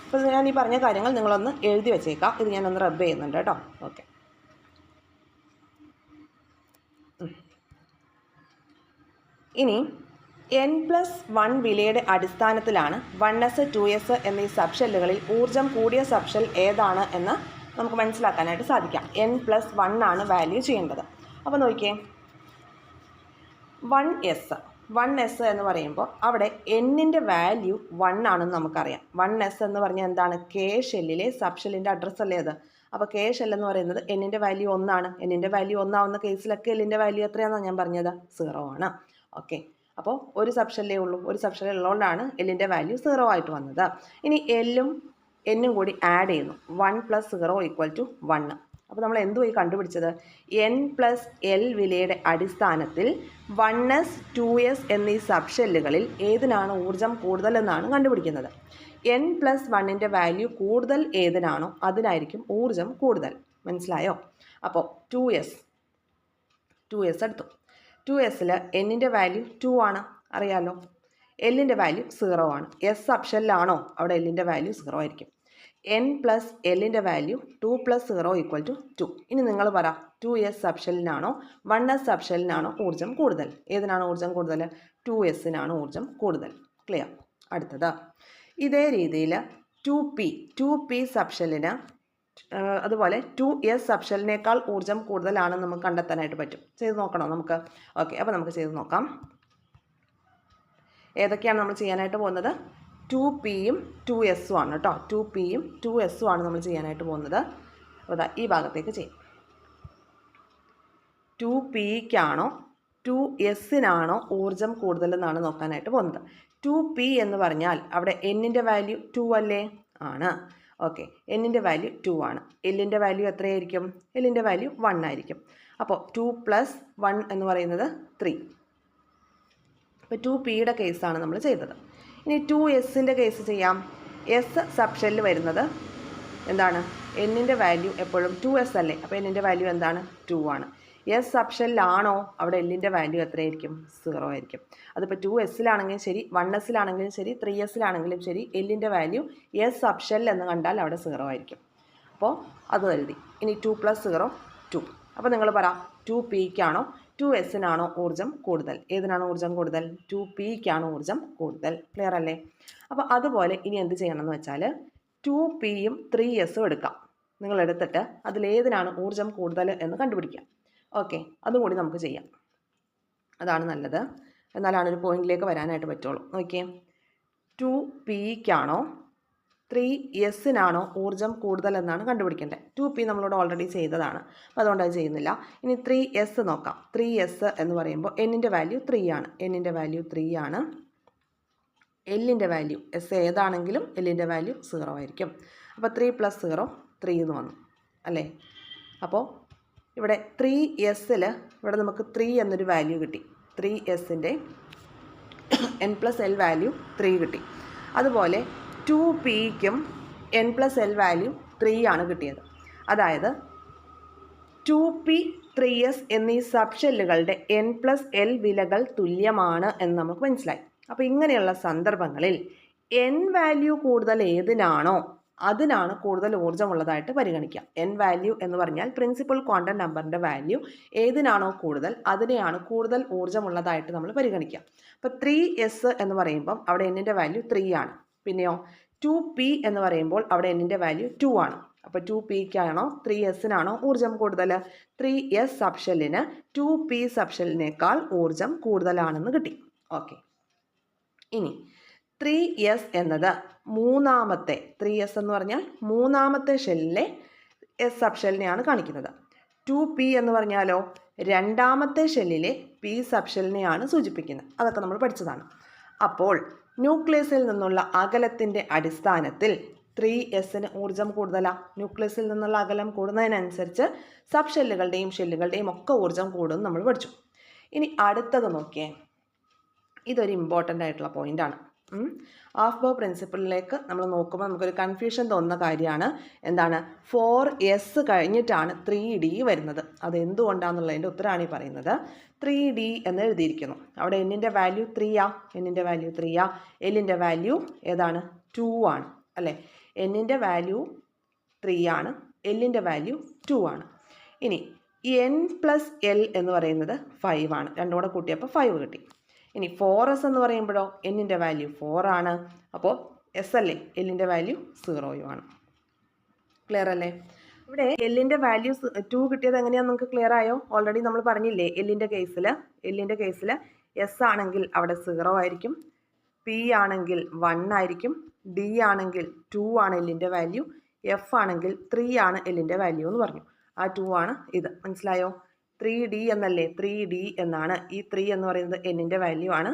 അപ്പോൾ ഞാൻ ഈ പറഞ്ഞ കാര്യങ്ങൾ നിങ്ങളൊന്ന് എഴുതി വെച്ചേക്കാം. ഇത് ഞാനൊന്ന് റബ്ബ് ചെയ്യുന്നുണ്ട് കേട്ടോ. ഓക്കെ, ഇനി n+1 വിലയുടെ അടിസ്ഥാനത്തിലാണ് 1s 2s എന്നീ സബ്ഷെല്ലുകളിൽ ഊർജ്ജം കൂടിയ സബ്ഷെൽ ഏതാണ് എന്ന് നമുക്ക് മനസ്സിലാക്കാനായിട്ട് സാധിക്കാം. n+1 ആണ് വാല്യൂ ചെയ്യേണ്ടത്. അപ്പോൾ നോക്കിയേ, 1s എന്ന് പറയുമ്പോൾ അവിടെ എന്നിൻ്റെ വാല്യൂ 1 ആണെന്ന് നമുക്കറിയാം. 1s എന്ന് പറഞ്ഞാൽ എന്താണ്? കെ ഷെല്ലിലെ സബ്ഷെല്ലിൻ്റെ അഡ്രസ്സ് അല്ലേ അത്. അപ്പോൾ കെ ഷെൽ എന്ന് പറയുന്നത് എന്നിൻ്റെ വാല്യൂ 1 ആണ്. എന്നിൻ്റെ വാല്യൂ 1 ആവുന്ന കേസിലൊക്കെ എല്ലിൻ്റെ വാല്യൂ എത്രയാണെന്നാണ് ഞാൻ പറഞ്ഞത്? 0 ആണ്. ഓക്കെ, അപ്പോൾ ഒരു സബ്ഷെല്ലേ ഉള്ളൂ, ഒരു സബ്ഷെൽ ഉള്ളതുകൊണ്ടാണ് എല്ലിൻ്റെ വാല്യൂ 0 ആയിട്ട് വന്നത്. ഇനി എല്ലും എന്നും കൂടി ആഡ് ചെയ്യുന്നു. 1 + 0 = 1. അപ്പോൾ നമ്മൾ എന്തുവായി കണ്ടുപിടിച്ചത്? n+l വിലയുടെ അടിസ്ഥാനത്തിൽ 1s 2s എന്നീ സബ്ഷെല്ലുകളിൽ ഏതിനാണ് ഊർജ്ജം കൂടുതലെന്നാണ് കണ്ടുപിടിക്കുന്നത്. n+1ൻ്റെ വാല്യൂ കൂടുതൽ ഏതിനാണോ അതിനായിരിക്കും ഊർജ്ജം കൂടുതൽ. മനസ്സിലായോ? അപ്പോൾ 2s എടുത്തു. 2sൽ എന്നിൻ്റെ വാല്യൂ 2 ആണ്, അറിയാലോ. എല്ലിൻ്റെ വാല്യൂ 0 ആണ്. എസ് സബ്ഷെല്ലാണോ അവിടെ എല്ലിൻ്റെ വാല്യൂ 0 ആയിരിക്കും. n+lൻ്റെ വാല്യൂ 2 + 0 = 2. ഇനി നിങ്ങൾ പറ, 2s സബ്ഷെല്ലിനാണോ 1s സബ്ഷെല്ലിനാണോ ഊർജ്ജം കൂടുതൽ? ഏതിനാണ് ഊർജ്ജം കൂടുതൽ? 2sനാണ് ഊർജ്ജം കൂടുതൽ. ക്ലിയർ? അടുത്തത് ഇതേ രീതിയിൽ 2p സബ്ഷെല്ലിന് അതുപോലെ 2s സബ്ഷെല്ലിനേക്കാൾ ഊർജ്ജം കൂടുതലാണെന്ന് നമുക്ക് കണ്ടെത്താനായിട്ട് പറ്റും. ചെയ്ത് നോക്കണോ നമുക്ക്? ഓക്കെ, അപ്പോൾ നമുക്ക് ചെയ്ത് നോക്കാം. ഏതൊക്കെയാണ് നമ്മൾ ചെയ്യാനായിട്ട് പോകുന്നത്? 2pയും 2sഉം ആണ് കേട്ടോ. 2pയും 2sഉം ആണ് നമ്മൾ ചെയ്യാനായിട്ട് പോകുന്നത്. അപ്പോൾ ഈ ഭാഗത്തേക്ക് ചെയ്യും. 2Pക്കാണോ 2Sനാണോ ഊർജ്ജം കൂടുതലെന്നാണ് നോക്കാനായിട്ട് പോകുന്നത്. 2P എന്ന് പറഞ്ഞാൽ അവിടെ എന്നിൻ്റെ വാല്യൂ 2 അല്ലേ? ആണ്. ഓക്കെ, എന്നിൻ്റെ വാല്യൂ 2 ആണ്. എല്ലിൻ്റെ വാല്യൂ എത്രയായിരിക്കും? എല്ലിൻ്റെ വാല്യൂ 1 ആയിരിക്കും. അപ്പോൾ 2 + 1 എന്ന് പറയുന്നത് 3. അപ്പോൾ 2Pയുടെ കേസാണ് നമ്മൾ ചെയ്തത്. ഇനി 2Sൻ്റെ കേസ് ചെയ്യാം. എസ് സബ്ഷെല്ലിൽ വരുന്നത് എന്താണ്? എന്നിൻ്റെ വാല്യൂ എപ്പോഴും 2S അല്ലേ? അപ്പോൾ എന്നിൻ്റെ വാല്യൂ എന്താണ്? 2 ആണ്. എസ് സബ്ഷെല്ലാണോ അവിടെ എല്ലിൻ്റെ വാല്യൂ എത്രയായിരിക്കും? 0 ആയിരിക്കും. അതിപ്പോൾ 2Sലാണെങ്കിലും ശരി 1Sലാണെങ്കിലും ശരി 3Sലാണെങ്കിലും ശരി എല്ലിൻ്റെ വാല്യൂ എസ് സബ്ഷെൽ എന്ന് കണ്ടാൽ അവിടെ 0 ആയിരിക്കും. അപ്പോൾ അത് എഴുതി. ഇനി 2 + 0 2. അപ്പോൾ നിങ്ങൾ പറ 2Pക്കാണോ 2Sനാണോ ഊർജ്ജം കൂടുതൽ? ഏതിനാണ് ഊർജ്ജം കൂടുതൽ? 2Pക്കാണ് ഊർജ്ജം കൂടുതൽ. ക്ലിയർ അല്ലേ? അപ്പോൾ അതുപോലെ ഇനി എന്ത് ചെയ്യണമെന്ന് വെച്ചാൽ 2Pയും 3Sഉം എടുക്കാം. നിങ്ങൾ എടുത്തിട്ട് അതിലേതിനാണ് ഊർജ്ജം കൂടുതൽ എന്ന് കണ്ടുപിടിക്കാം. ഓക്കെ, അതും കൂടി നമുക്ക് ചെയ്യാം. അതാണ് നല്ലത്. എന്നാലാണ് ഒരു പോയിന്റിലേക്ക് വരാനായിട്ട് പറ്റുള്ളൂ. നോക്കിയേ, 2Pക്കാണോ 3Sനാണോ ഊർജ്ജം കൂടുതൽ എന്നാണ് കണ്ടുപിടിക്കേണ്ടത്. 2P നമ്മളോട് ഓൾറെഡി ചെയ്തതാണ്, അപ്പോൾ അതുകൊണ്ട് അത് ചെയ്യുന്നില്ല. ഇനി 3S നോക്കാം. 3S എന്ന് പറയുമ്പോൾ എന്നിൻ്റെ വാല്യൂ 3 ആണ്. എന്നിൻ്റെ വാല്യൂ 3 ആണ്. എല്ലിൻ്റെ വാല്യൂ എസ് ഏതാണെങ്കിലും എല്ലിൻ്റെ വാല്യൂ 0 ആയിരിക്കും. അപ്പോൾ 3 + 0 3 എന്ന് വന്നു അല്ലേ? അപ്പോൾ ഇവിടെ 3Sൽ ഇവിടെ നമുക്ക് 3 എന്നൊരു വാല്യൂ കിട്ടി. 3Sൻ്റെ n+l വാല്യൂ 3 കിട്ടി. അതുപോലെ 2Pക്കും n+l വാല്യൂ 3 ആണ് കിട്ടിയത്. അതായത് 2P 3S എന്നീ സബ്ഷെല്ലുകളുടെ n+l വിലകൾ തുല്യമാണ് എന്ന് നമുക്ക് മനസ്സിലായി. അപ്പോൾ ഇങ്ങനെയുള്ള സന്ദർഭങ്ങളിൽ n വാല്യൂ കൂടുതൽ ഏതിനാണോ അതിനാണ് കൂടുതൽ ഊർജ്ജമുള്ളതായിട്ട് പരിഗണിക്കുക. n വാല്യൂ എന്ന് പറഞ്ഞാൽ പ്രിൻസിപ്പൽ ക്വാണ്ടം നമ്പറിൻ്റെ വാല്യൂ ഏതിനാണോ കൂടുതൽ അതിനെയാണ് കൂടുതൽ ഊർജ്ജമുള്ളതായിട്ട് നമ്മൾ പരിഗണിക്കുക. അപ്പോൾ 3S എന്ന് പറയുമ്പം അവിടെ എന്നിൻ്റെ വാല്യൂ 3 ആണ്. പിന്നെയോ 2P എന്ന് പറയുമ്പോൾ അവിടെ എന്നിൻ്റെ വാല്യൂ 2 ആണ്. അപ്പോൾ 2Pക്കാണോ 3Sനാണോ ഊർജ്ജം കൂടുതൽ? 3S സബ്ഷെല്ലിന് 2P സബ്ഷെല്ലിനേക്കാൾ ഊർജ്ജം കൂടുതലാണെന്ന് കിട്ടി. ഓക്കെ, ഇനി 3S എന്നത് മൂന്നാമത്തെ 3S എന്ന് പറഞ്ഞാൽ മൂന്നാമത്തെ ഷെല്ലിലെ എസ് സബ്ഷെല്ലിനെയാണ് കാണിക്കുന്നത്. 2P എന്ന് പറഞ്ഞാലോ രണ്ടാമത്തെ ഷെല്ലിലെ P സബ്ഷെല്ലിനെയാണ് സൂചിപ്പിക്കുന്നത്. അതൊക്കെ നമ്മൾ പഠിച്ചതാണ്. അപ്പോൾ ന്യൂക്ലിയസിൽ നിന്നുള്ള അകലത്തിൻ്റെ അടിസ്ഥാനത്തിൽ 3Sന് ഊർജ്ജം കൂടുതലാണ്. ന്യൂക്ലിയസിൽ നിന്നുള്ള അകലം കൂടുന്നതിനനുസരിച്ച് സബ്ഷെല്ലുകളുടെയും ഷെല്ലുകളുടെയും ഒക്കെ ഊർജ്ജം കൂടും നമ്മൾ പഠിച്ചു. ഇനി അടുത്തത് നോക്കിയേ, ഇതൊരു ഇമ്പോർട്ടൻ്റ് ആയിട്ടുള്ള പോയിൻ്റാണ്. ആഫ്ബോ പ്രിൻസിപ്പിളിലേക്ക് നമ്മൾ നോക്കുമ്പോൾ നമുക്കൊരു കൺഫ്യൂഷൻ തോന്നുന്ന കാര്യമാണ്. എന്താണ്? 4S കഴിഞ്ഞിട്ടാണ് 3D വരുന്നത്. അതെന്തുകൊണ്ടാണെന്നുള്ളതിൻ്റെ ഉത്തരമാണ് ഈ പറയുന്നത്. 3D എന്ന് എഴുതിയിരിക്കുന്നു. അവിടെ എന്നിൻ്റെ വാല്യൂ 3 എന്നിൻ്റെ വാല്യൂ 3 എല്ലിൻ്റെ വാല്യൂ ഏതാണ്? 2 ആണ് അല്ലേ? എന്നിൻ്റെ വാല്യൂ 3 ആണ്, എല്ലിൻ്റെ വാല്യൂ 2 ആണ്. ഇനി n+l എന്ന് പറയുന്നത് 5 ആണ്. രണ്ടും കൂടെ കൂട്ടിയപ്പോൾ 5 കിട്ടി. ഇനി 4S എന്ന് പറയുമ്പോഴോ എന്നിൻ്റെ വാല്യൂ 4 ആണ്. അപ്പോൾ എസ് അല്ലേ? എല്ലിൻ്റെ വാല്യൂ 0 ആണ്. ക്ലിയർ അല്ലേ? ഇവിടെ എല്ലിൻ്റെ വാല്യൂ 2 കിട്ടിയത് എങ്ങനെയാണെന്ന് നിങ്ങൾക്ക് ക്ലിയർ ആയോ? ഓൾറെഡി നമ്മൾ പറഞ്ഞില്ലേ എല്ലിൻ്റെ കേസിൽ എസ് ആണെങ്കിൽ അവിടെ 0 ആയിരിക്കും, P ആണെങ്കിൽ 1 ആയിരിക്കും, D ആണെങ്കിൽ 2 ആണ് എല്ലിൻ്റെ വാല്യൂ, F ആണെങ്കിൽ 3 ആണ് എല്ലിൻ്റെ വാല്യൂ എന്ന് പറഞ്ഞു. ആ 2 ആണ് ഇത്. മനസ്സിലായോ? 3D എന്നല്ലേ? 3D എന്നാണ്. ഈ 3 എന്ന് പറയുന്നത് എന്നിൻ്റെ വാല്യൂ ആണ്.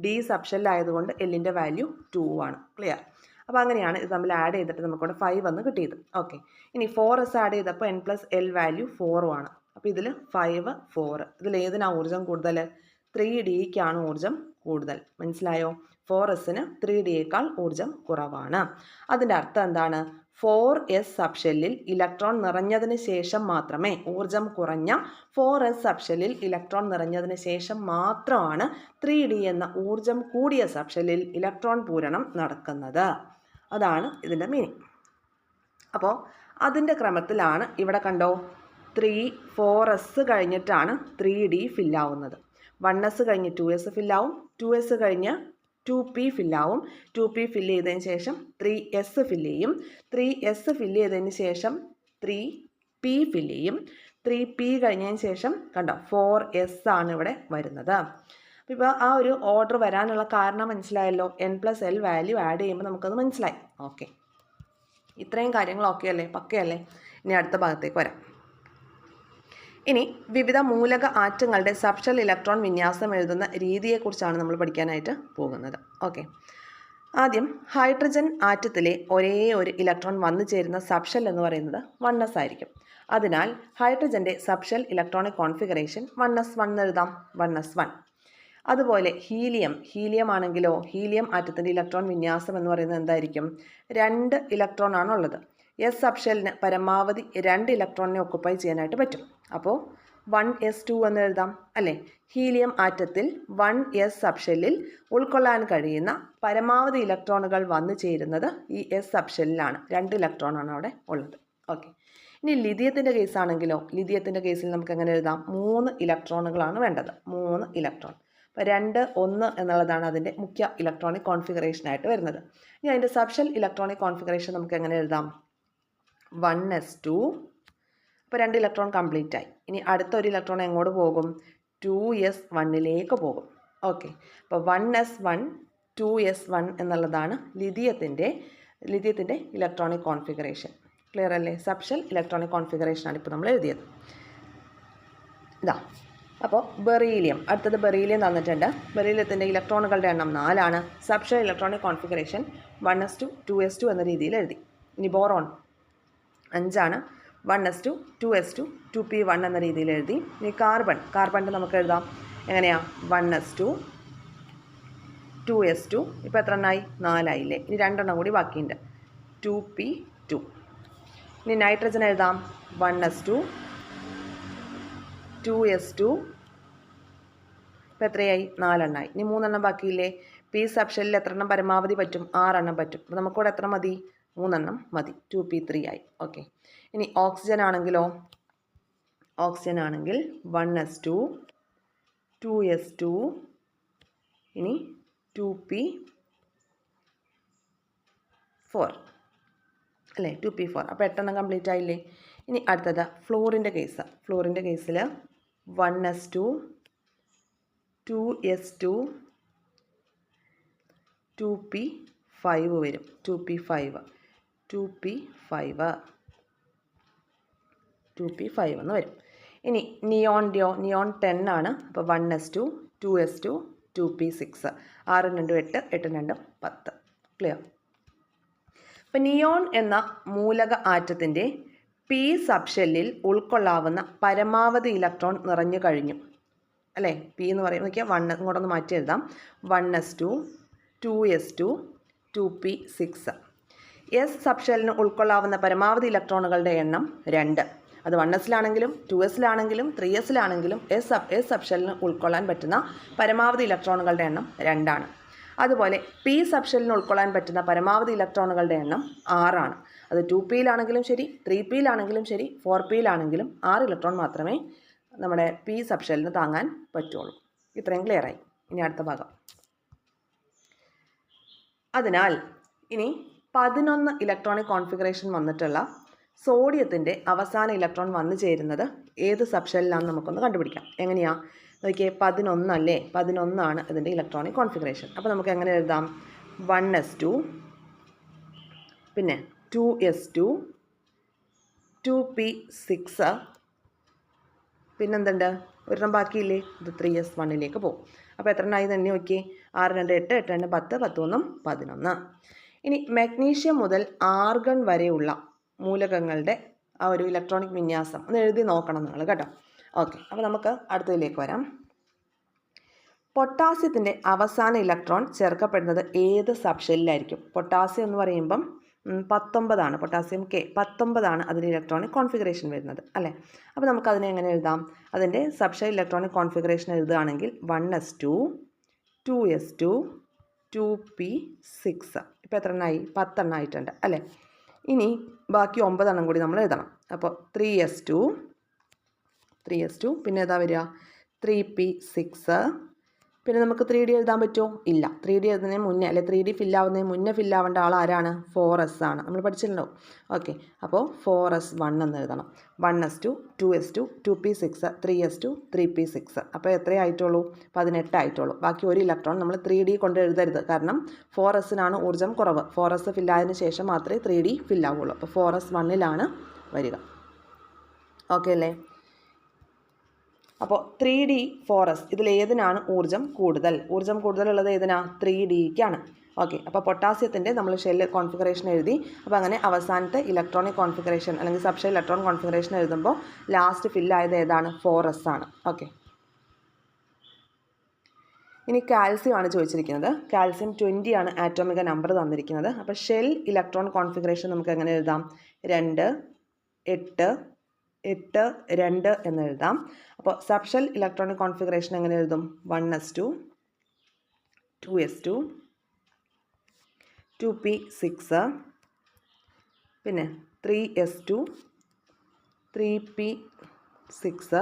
D സബ്ഷെല്ലായതുകൊണ്ട് എല്ലിൻ്റെ വാല്യൂ 2 ആണ്. ക്ലിയർ? അപ്പോൾ അങ്ങനെയാണ് ഇത് തമ്മിൽ ആഡ് ചെയ്തിട്ട് നമുക്കിവിടെ 5 എന്ന് കിട്ടിയത്. ഓക്കെ, ഇനി 4S ആഡ് ചെയ്തപ്പോൾ n+l വാല്യൂ 4 ആണ്. അപ്പോൾ ഇതിൽ 5 4 ഇതിൽ ഏതിനാണ് ഊർജ്ജം കൂടുതൽ? 3Dക്കാണ് ഊർജ്ജം കൂടുതൽ. മനസ്സിലായോ? 4Sന് 3Dയേക്കാൾ ഊർജ്ജം കുറവാണ്. അതിൻ്റെ അർത്ഥം എന്താണ്? 4S സബ്ഷെല്ലിൽ ഇലക്ട്രോൺ നിറഞ്ഞതിന് ശേഷം മാത്രമേ ഊർജ്ജം കുറഞ്ഞ 4S സബ്ഷെല്ലിൽ ഇലക്ട്രോൺ നിറഞ്ഞതിന് ശേഷം മാത്രമാണ് 3D എന്ന ഊർജ്ജം കൂടിയ സബ്ഷെല്ലിൽ ഇലക്ട്രോൺ പൂരണം നടക്കുന്നത്. അതാണ് ഇതിൻ്റെ മീനിങ്. അപ്പോൾ അതിൻ്റെ ക്രമത്തിലാണ് ഇവിടെ കണ്ടോ 4S കഴിഞ്ഞിട്ടാണ് 3D ഫില്ലാവുന്നത്. 1S കഴിഞ്ഞ് 2S ഫില്ലാവും, 2S കഴിഞ്ഞ് 2P ഫില്ലാവും, 2P ഫില്ല് ചെയ്തതിന് ശേഷം 3S ഫില്ല് ചെയ്യും, 3S ഫില്ല് ചെയ്തതിന് ശേഷം 3P ഫില്ല് ചെയ്യും, 3P കഴിഞ്ഞതിന് ശേഷം കണ്ടോ 4S ആണ് ഇവിടെ വരുന്നത്. ഇപ്പോൾ ആ ഒരു ഓർഡർ വരാനുള്ള കാരണം മനസ്സിലായല്ലോ. n+l വാല്യൂ ആഡ് ചെയ്യുമ്പോൾ നമുക്കത് മനസ്സിലായി. ഓക്കെ, ഇത്രയും കാര്യങ്ങൾ ഓക്കെ അല്ലേ? പക്കയല്ലേ? ഇനി അടുത്ത ഭാഗത്തേക്ക് വരാം. ഇനി വിവിധ മൂലക ആറ്റങ്ങളുടെ സബ്ഷെൽ ഇലക്ട്രോൺ വിന്യാസം എഴുതുന്ന രീതിയെക്കുറിച്ചാണ് നമ്മൾ പഠിക്കാനായിട്ട് പോകുന്നത്. ഓക്കെ, ആദ്യം ഹൈഡ്രജൻ ആറ്റത്തിലെ ഒരേ ഒരു ഇലക്ട്രോൺ വന്നു ചേരുന്ന സബ്ഷെൽ എന്ന് പറയുന്നത് 1s ആയിരിക്കും. അതിനാൽ ഹൈഡ്രജൻ്റെ സബ്ഷെൽ ഇലക്ട്രോണിക് കോൺഫിഗറേഷൻ 1s1 എഴുതാം, 1s1. അതുപോലെ ഹീലിയം ആണെങ്കിലോ ഹീലിയം ആറ്റത്തിൻ്റെ ഇലക്ട്രോൺ വിന്യാസം എന്ന് പറയുന്നത് എന്തായിരിക്കും? 2 ഇലക്ട്രോൺ ആണുള്ളത്. എസ് സബ്ഷെല്ലിന് പരമാവധി 2 ഇലക്ട്രോണിനെ ഒക്കുപ്പൈ ചെയ്യാനായിട്ട് പറ്റും. അപ്പോൾ 1s2 എന്ന് എഴുതാം അല്ലേ. ഹീലിയം ആറ്റത്തിൽ 1s സബ്ഷെല്ലിൽ ഉൾക്കൊള്ളാൻ കഴിയുന്ന പരമാവധി ഇലക്ട്രോണുകൾ വന്നു ചേരുന്നത് ഈ എസ് സബ്ഷെല്ലിലാണ്. 2 ഇലക്ട്രോണാണ് അവിടെ ഉള്ളത്. ഓക്കെ, ഇനി ലിഥിയത്തിൻ്റെ കേസാണെങ്കിലോ ലിഥിയത്തിൻ്റെ കേസിൽ നമുക്ക് എങ്ങനെ എഴുതാം? 3 ഇലക്ട്രോണുകളാണ് വേണ്ടത്, 3 ഇലക്ട്രോൺ. അപ്പോൾ 2, 1 എന്നുള്ളതാണ് അതിൻ്റെ മുഖ്യ ഇലക്ട്രോണിക് കോൺഫിഗറേഷനായിട്ട് വരുന്നത്. ഇനി അതിൻ്റെ സബ്ഷെൽ ഇലക്ട്രോണിക് കോൺഫിഗറേഷൻ നമുക്ക് എങ്ങനെ എഴുതാം? 1s2. അപ്പോൾ 2 ഇലക്ട്രോൺ കംപ്ലീറ്റ് ആയി. ഇനി അടുത്തൊരു ഇലക്ട്രോൺ എങ്ങോട്ട് പോകും? 2s1ലേക്ക് പോകും. ഓക്കെ, അപ്പോൾ 1s1 2s1 എന്നുള്ളതാണ് ലിഥിയത്തിൻ്റെ ഇലക്ട്രോണിക് കോൺഫിഗറേഷൻ. ക്ലിയർ അല്ലേ? സബ്ഷെൽ ഇലക്ട്രോണിക് കോൺഫിഗറേഷനാണ് ഇപ്പോൾ നമ്മൾ എഴുതിയത്. ഇതാ, അപ്പോൾ ബെറീലിയം, അടുത്തത് ബെറീലിയം തന്നിട്ടുണ്ട്. ബെറീലിയത്തിൻ്റെ ഇലക്ട്രോണുകളുടെ എണ്ണം 4 ആണ്. Subshell electronic configuration 1s2 2s2 എന്ന രീതിയിൽ എഴുതി. ഇനി ബോറോൺ 5 ആണ്, 1s2 2s2 2p1 എന്ന രീതിയിൽ എഴുതി. ഇനി കാർബൺ നമുക്ക് എഴുതാം എങ്ങനെയാണ്? 1s2 2s2. ഇപ്പോൾ എത്ര എണ്ണമായി? 4 ആയില്ലേ. ഇനി 2 എണ്ണം കൂടി ബാക്കിയുണ്ട്, 2p2. ഇനി നൈട്രജൻ എഴുതാം 1s2 2s2. ഇപ്പോൾ എത്രയായി? 4 എണ്ണമായി. ഇനി 3 എണ്ണം ബാക്കിയില്ലേ. പി സബ്ഷെല്ലിൽ എത്ര എണ്ണം പരമാവധി പറ്റും? 6 എണ്ണം പറ്റും. അപ്പോൾ നമുക്കിവിടെ എത്ര മതി? 3 എണ്ണം മതി, 2p3 ആയി. ഓക്കെ, ഇനി ഓക്സിജൻ ആണെങ്കിൽ 1s2 2s2 ഇനി 2p4 അല്ലേ, 2p4. അപ്പോൾ 8 എണ്ണം കംപ്ലീറ്റ് ആയില്ലേ. ഇനി അടുത്തത് ഫ്ലോറിൻ്റെ കേസിൽ 1s2 2s2 2p5 വരും, 2p5 എന്ന് വരും. ഇനി നിയോൺ 10 ആണ്. അപ്പോൾ 1s2 2s2 2p6. 6 2 8 8 2 10. ക്ലിയർ? അപ്പോൾ നിയോൺ എന്ന മൂലക ആറ്റത്തിൻ്റെ പി സബ്ഷെല്ലിൽ ഉൾക്കൊള്ളാവുന്ന പരമാവധി ഇലക്ട്രോൺ നിറഞ്ഞു കഴിഞ്ഞു അല്ലേ. പി എന്ന് പറയുമ്പോൾ നോക്കിയാൽ 1 ഇങ്ങോട്ടൊന്ന് മാറ്റി എഴുതാം, 1s2 2s2 2p6. എസ് സബ്ഷെല്ലിന് ഉൾക്കൊള്ളാവുന്ന പരമാവധി ഇലക്ട്രോണുകളുടെ എണ്ണം 2. അത് 1sലാണെങ്കിലും 2sലാണെങ്കിലും 3sലാണെങ്കിലും എസ് സബ്ഷെല്ലിന് ഉൾക്കൊള്ളാൻ പറ്റുന്ന പരമാവധി ഇലക്ട്രോണുകളുടെ എണ്ണം 2 ആണ്. അതുപോലെ പി സബ്ഷെല്ലിന് ഉൾക്കൊള്ളാൻ പറ്റുന്ന പരമാവധി ഇലക്ട്രോണുകളുടെ എണ്ണം 6 ആണ്. അത് 2pയിലാണെങ്കിലും ശരി 3pയിലാണെങ്കിലും ശരി 4pയിലാണെങ്കിലും 6 ഇലക്ട്രോൺ മാത്രമേ നമ്മുടെ പി സബ്ഷെല്ലിന് താങ്ങാൻ പറ്റുള്ളൂ. ഇത്രയും ക്ലിയറായി. ഇനി അടുത്ത ഭാഗം. അതിനാൽ ഇനി 11 ഇലക്ട്രോണിക് കോൺഫിഗറേഷൻ വന്നിട്ടുള്ള സോഡിയത്തിൻ്റെ അവസാന ഇലക്ട്രോൺ വന്നു ചേരുന്നത് ഏത് സബ്ഷെല്ലിലാണെന്ന് നമുക്കൊന്ന് കണ്ടുപിടിക്കാം. എങ്ങനെയാണ് നോക്കിയേ? 11 അല്ലേ, 11 ആണ് ഇതിൻ്റെ ഇലക്ട്രോണിക് കോൺഫിഗറേഷൻ. അപ്പോൾ നമുക്ക് എങ്ങനെ എഴുതാം? 1s2 പിന്നെ 2s2 2p6 പിന്നെന്തുണ്ട്? ഒരെണ്ണം ബാക്കിയില്ലേ, ഇത് 3s1ലേക്ക് പോകും. അപ്പോൾ എത്ര എണ്ണമായി തന്നെ നോക്കിയേ? 6 2 8 8 2 10 10 1 11. ഇനി മഗ്നീഷ്യം മുതൽ ആർഗൺ വരെയുള്ള മൂലകങ്ങളുടെ ആ ഒരു ഇലക്ട്രോണിക് വിന്യാസം ഒന്ന് എഴുതി നോക്കണം നിങ്ങൾ കേട്ടോ. ഓക്കെ, അപ്പോൾ നമുക്ക് അടുത്തതിലേക്ക് വരാം. പൊട്ടാസ്യത്തിൻ്റെ അവസാന ഇലക്ട്രോൺ ചേർക്കപ്പെടുന്നത് ഏത് സബ്ഷെല്ലിലായിരിക്കും? പൊട്ടാസ്യം എന്ന് പറയുമ്പം 19 ആണ്, പൊട്ടാസ്യം K 19 ആണ് അതിൻ്റെ ഇലക്ട്രോണിക് കോൺഫിഗറേഷൻ വരുന്നത് അല്ലേ. അപ്പോൾ നമുക്കതിനെ എങ്ങനെ എഴുതാം? അതിൻ്റെ സബ്ഷെൽ ഇലക്ട്രോണിക് കോൺഫിഗറേഷൻ എഴുതുകയാണെങ്കിൽ 1s2 2s2 2p6. ഇപ്പോൾ എത്ര എണ്ണമായി? 10 എണ്ണം ആയിട്ടുണ്ട് അല്ലേ. ഇനി ബാക്കി 9 എണ്ണം കൂടി നമ്മൾ എഴുതണം. അപ്പോൾ 3s2 പിന്നെ ഏതാ വരിക? 3p6. പിന്നെ നമുക്ക് 3D എഴുതാൻ പറ്റുമോ? ഇല്ല. 3D എഴുതുന്നതിന് മുന്നേ അല്ലെ 3D ഫില്ലാവുന്നതിന് മുന്നേ ഫില്ലാവേണ്ട ആൾ ആരാണ്? 4s ആണ്. നമ്മൾ പഠിച്ചിട്ടുണ്ടോ? ഓക്കെ, അപ്പോൾ 4s1 എന്ന് എഴുതണം. 1s2 2s2 2p6 3s2 3p6. അപ്പോൾ എത്രയേ ആയിട്ടുള്ളൂ? 18 ആയിട്ടുള്ളൂ. ബാക്കി ഒരു ഇലക്ട്രോൺ നമ്മൾ 3D കൊണ്ട് എഴുതരുത്, കാരണം 4sനാണ് ഊർജ്ജം കുറവ്. 4s ഫില്ലായതിനു ശേഷം മാത്രമേ 3D ഫില്ലാവുള്ളൂ. അപ്പോൾ 4s1ലാണ് വരിക. ഓക്കെ അല്ലേ. അപ്പോൾ 3D 4s ഇതിലേതിനാണ് ഊർജ്ജം കൂടുതലുള്ളത് ഏതിനാ 3Dക്കാണ്. ഓക്കെ, അപ്പോൾ പൊട്ടാസ്യത്തിൻ്റെ നമ്മൾ ഷെൽ കോൺഫിഗറേഷൻ എഴുതി. അപ്പോൾ അങ്ങനെ അവസാനത്തെ ഇലക്ട്രോണിക് കോൺഫിഗറേഷൻ അല്ലെങ്കിൽ സബ്ഷെൽ ഇലക്ട്രോൺ കോൺഫിഗറേഷൻ എഴുതുമ്പോൾ ലാസ്റ്റ് ഫില്ലായത് ഏതാണ്? 4s ആണ്. ഓക്കെ, ഇനി കാൽസ്യം ആണ് ചോദിച്ചിരിക്കുന്നത്. കാൽസ്യം 20 ആണ് ആറ്റോമിക നമ്പർ തന്നിരിക്കുന്നത്. അപ്പോൾ ഷെൽ ഇലക്ട്രോൺ കോൺഫിഗറേഷൻ നമുക്ക് എങ്ങനെ എഴുതാം? 2 8 8 2 എന്ന് എഴുതാം. അപ്പോൾ സബ്ഷെൽ ഇലക്ട്രോണിക് കോൺഫിഗറേഷൻ എങ്ങനെ എഴുതും? 1s2 2s2 2p6 പിന്നെ 3s2 3p6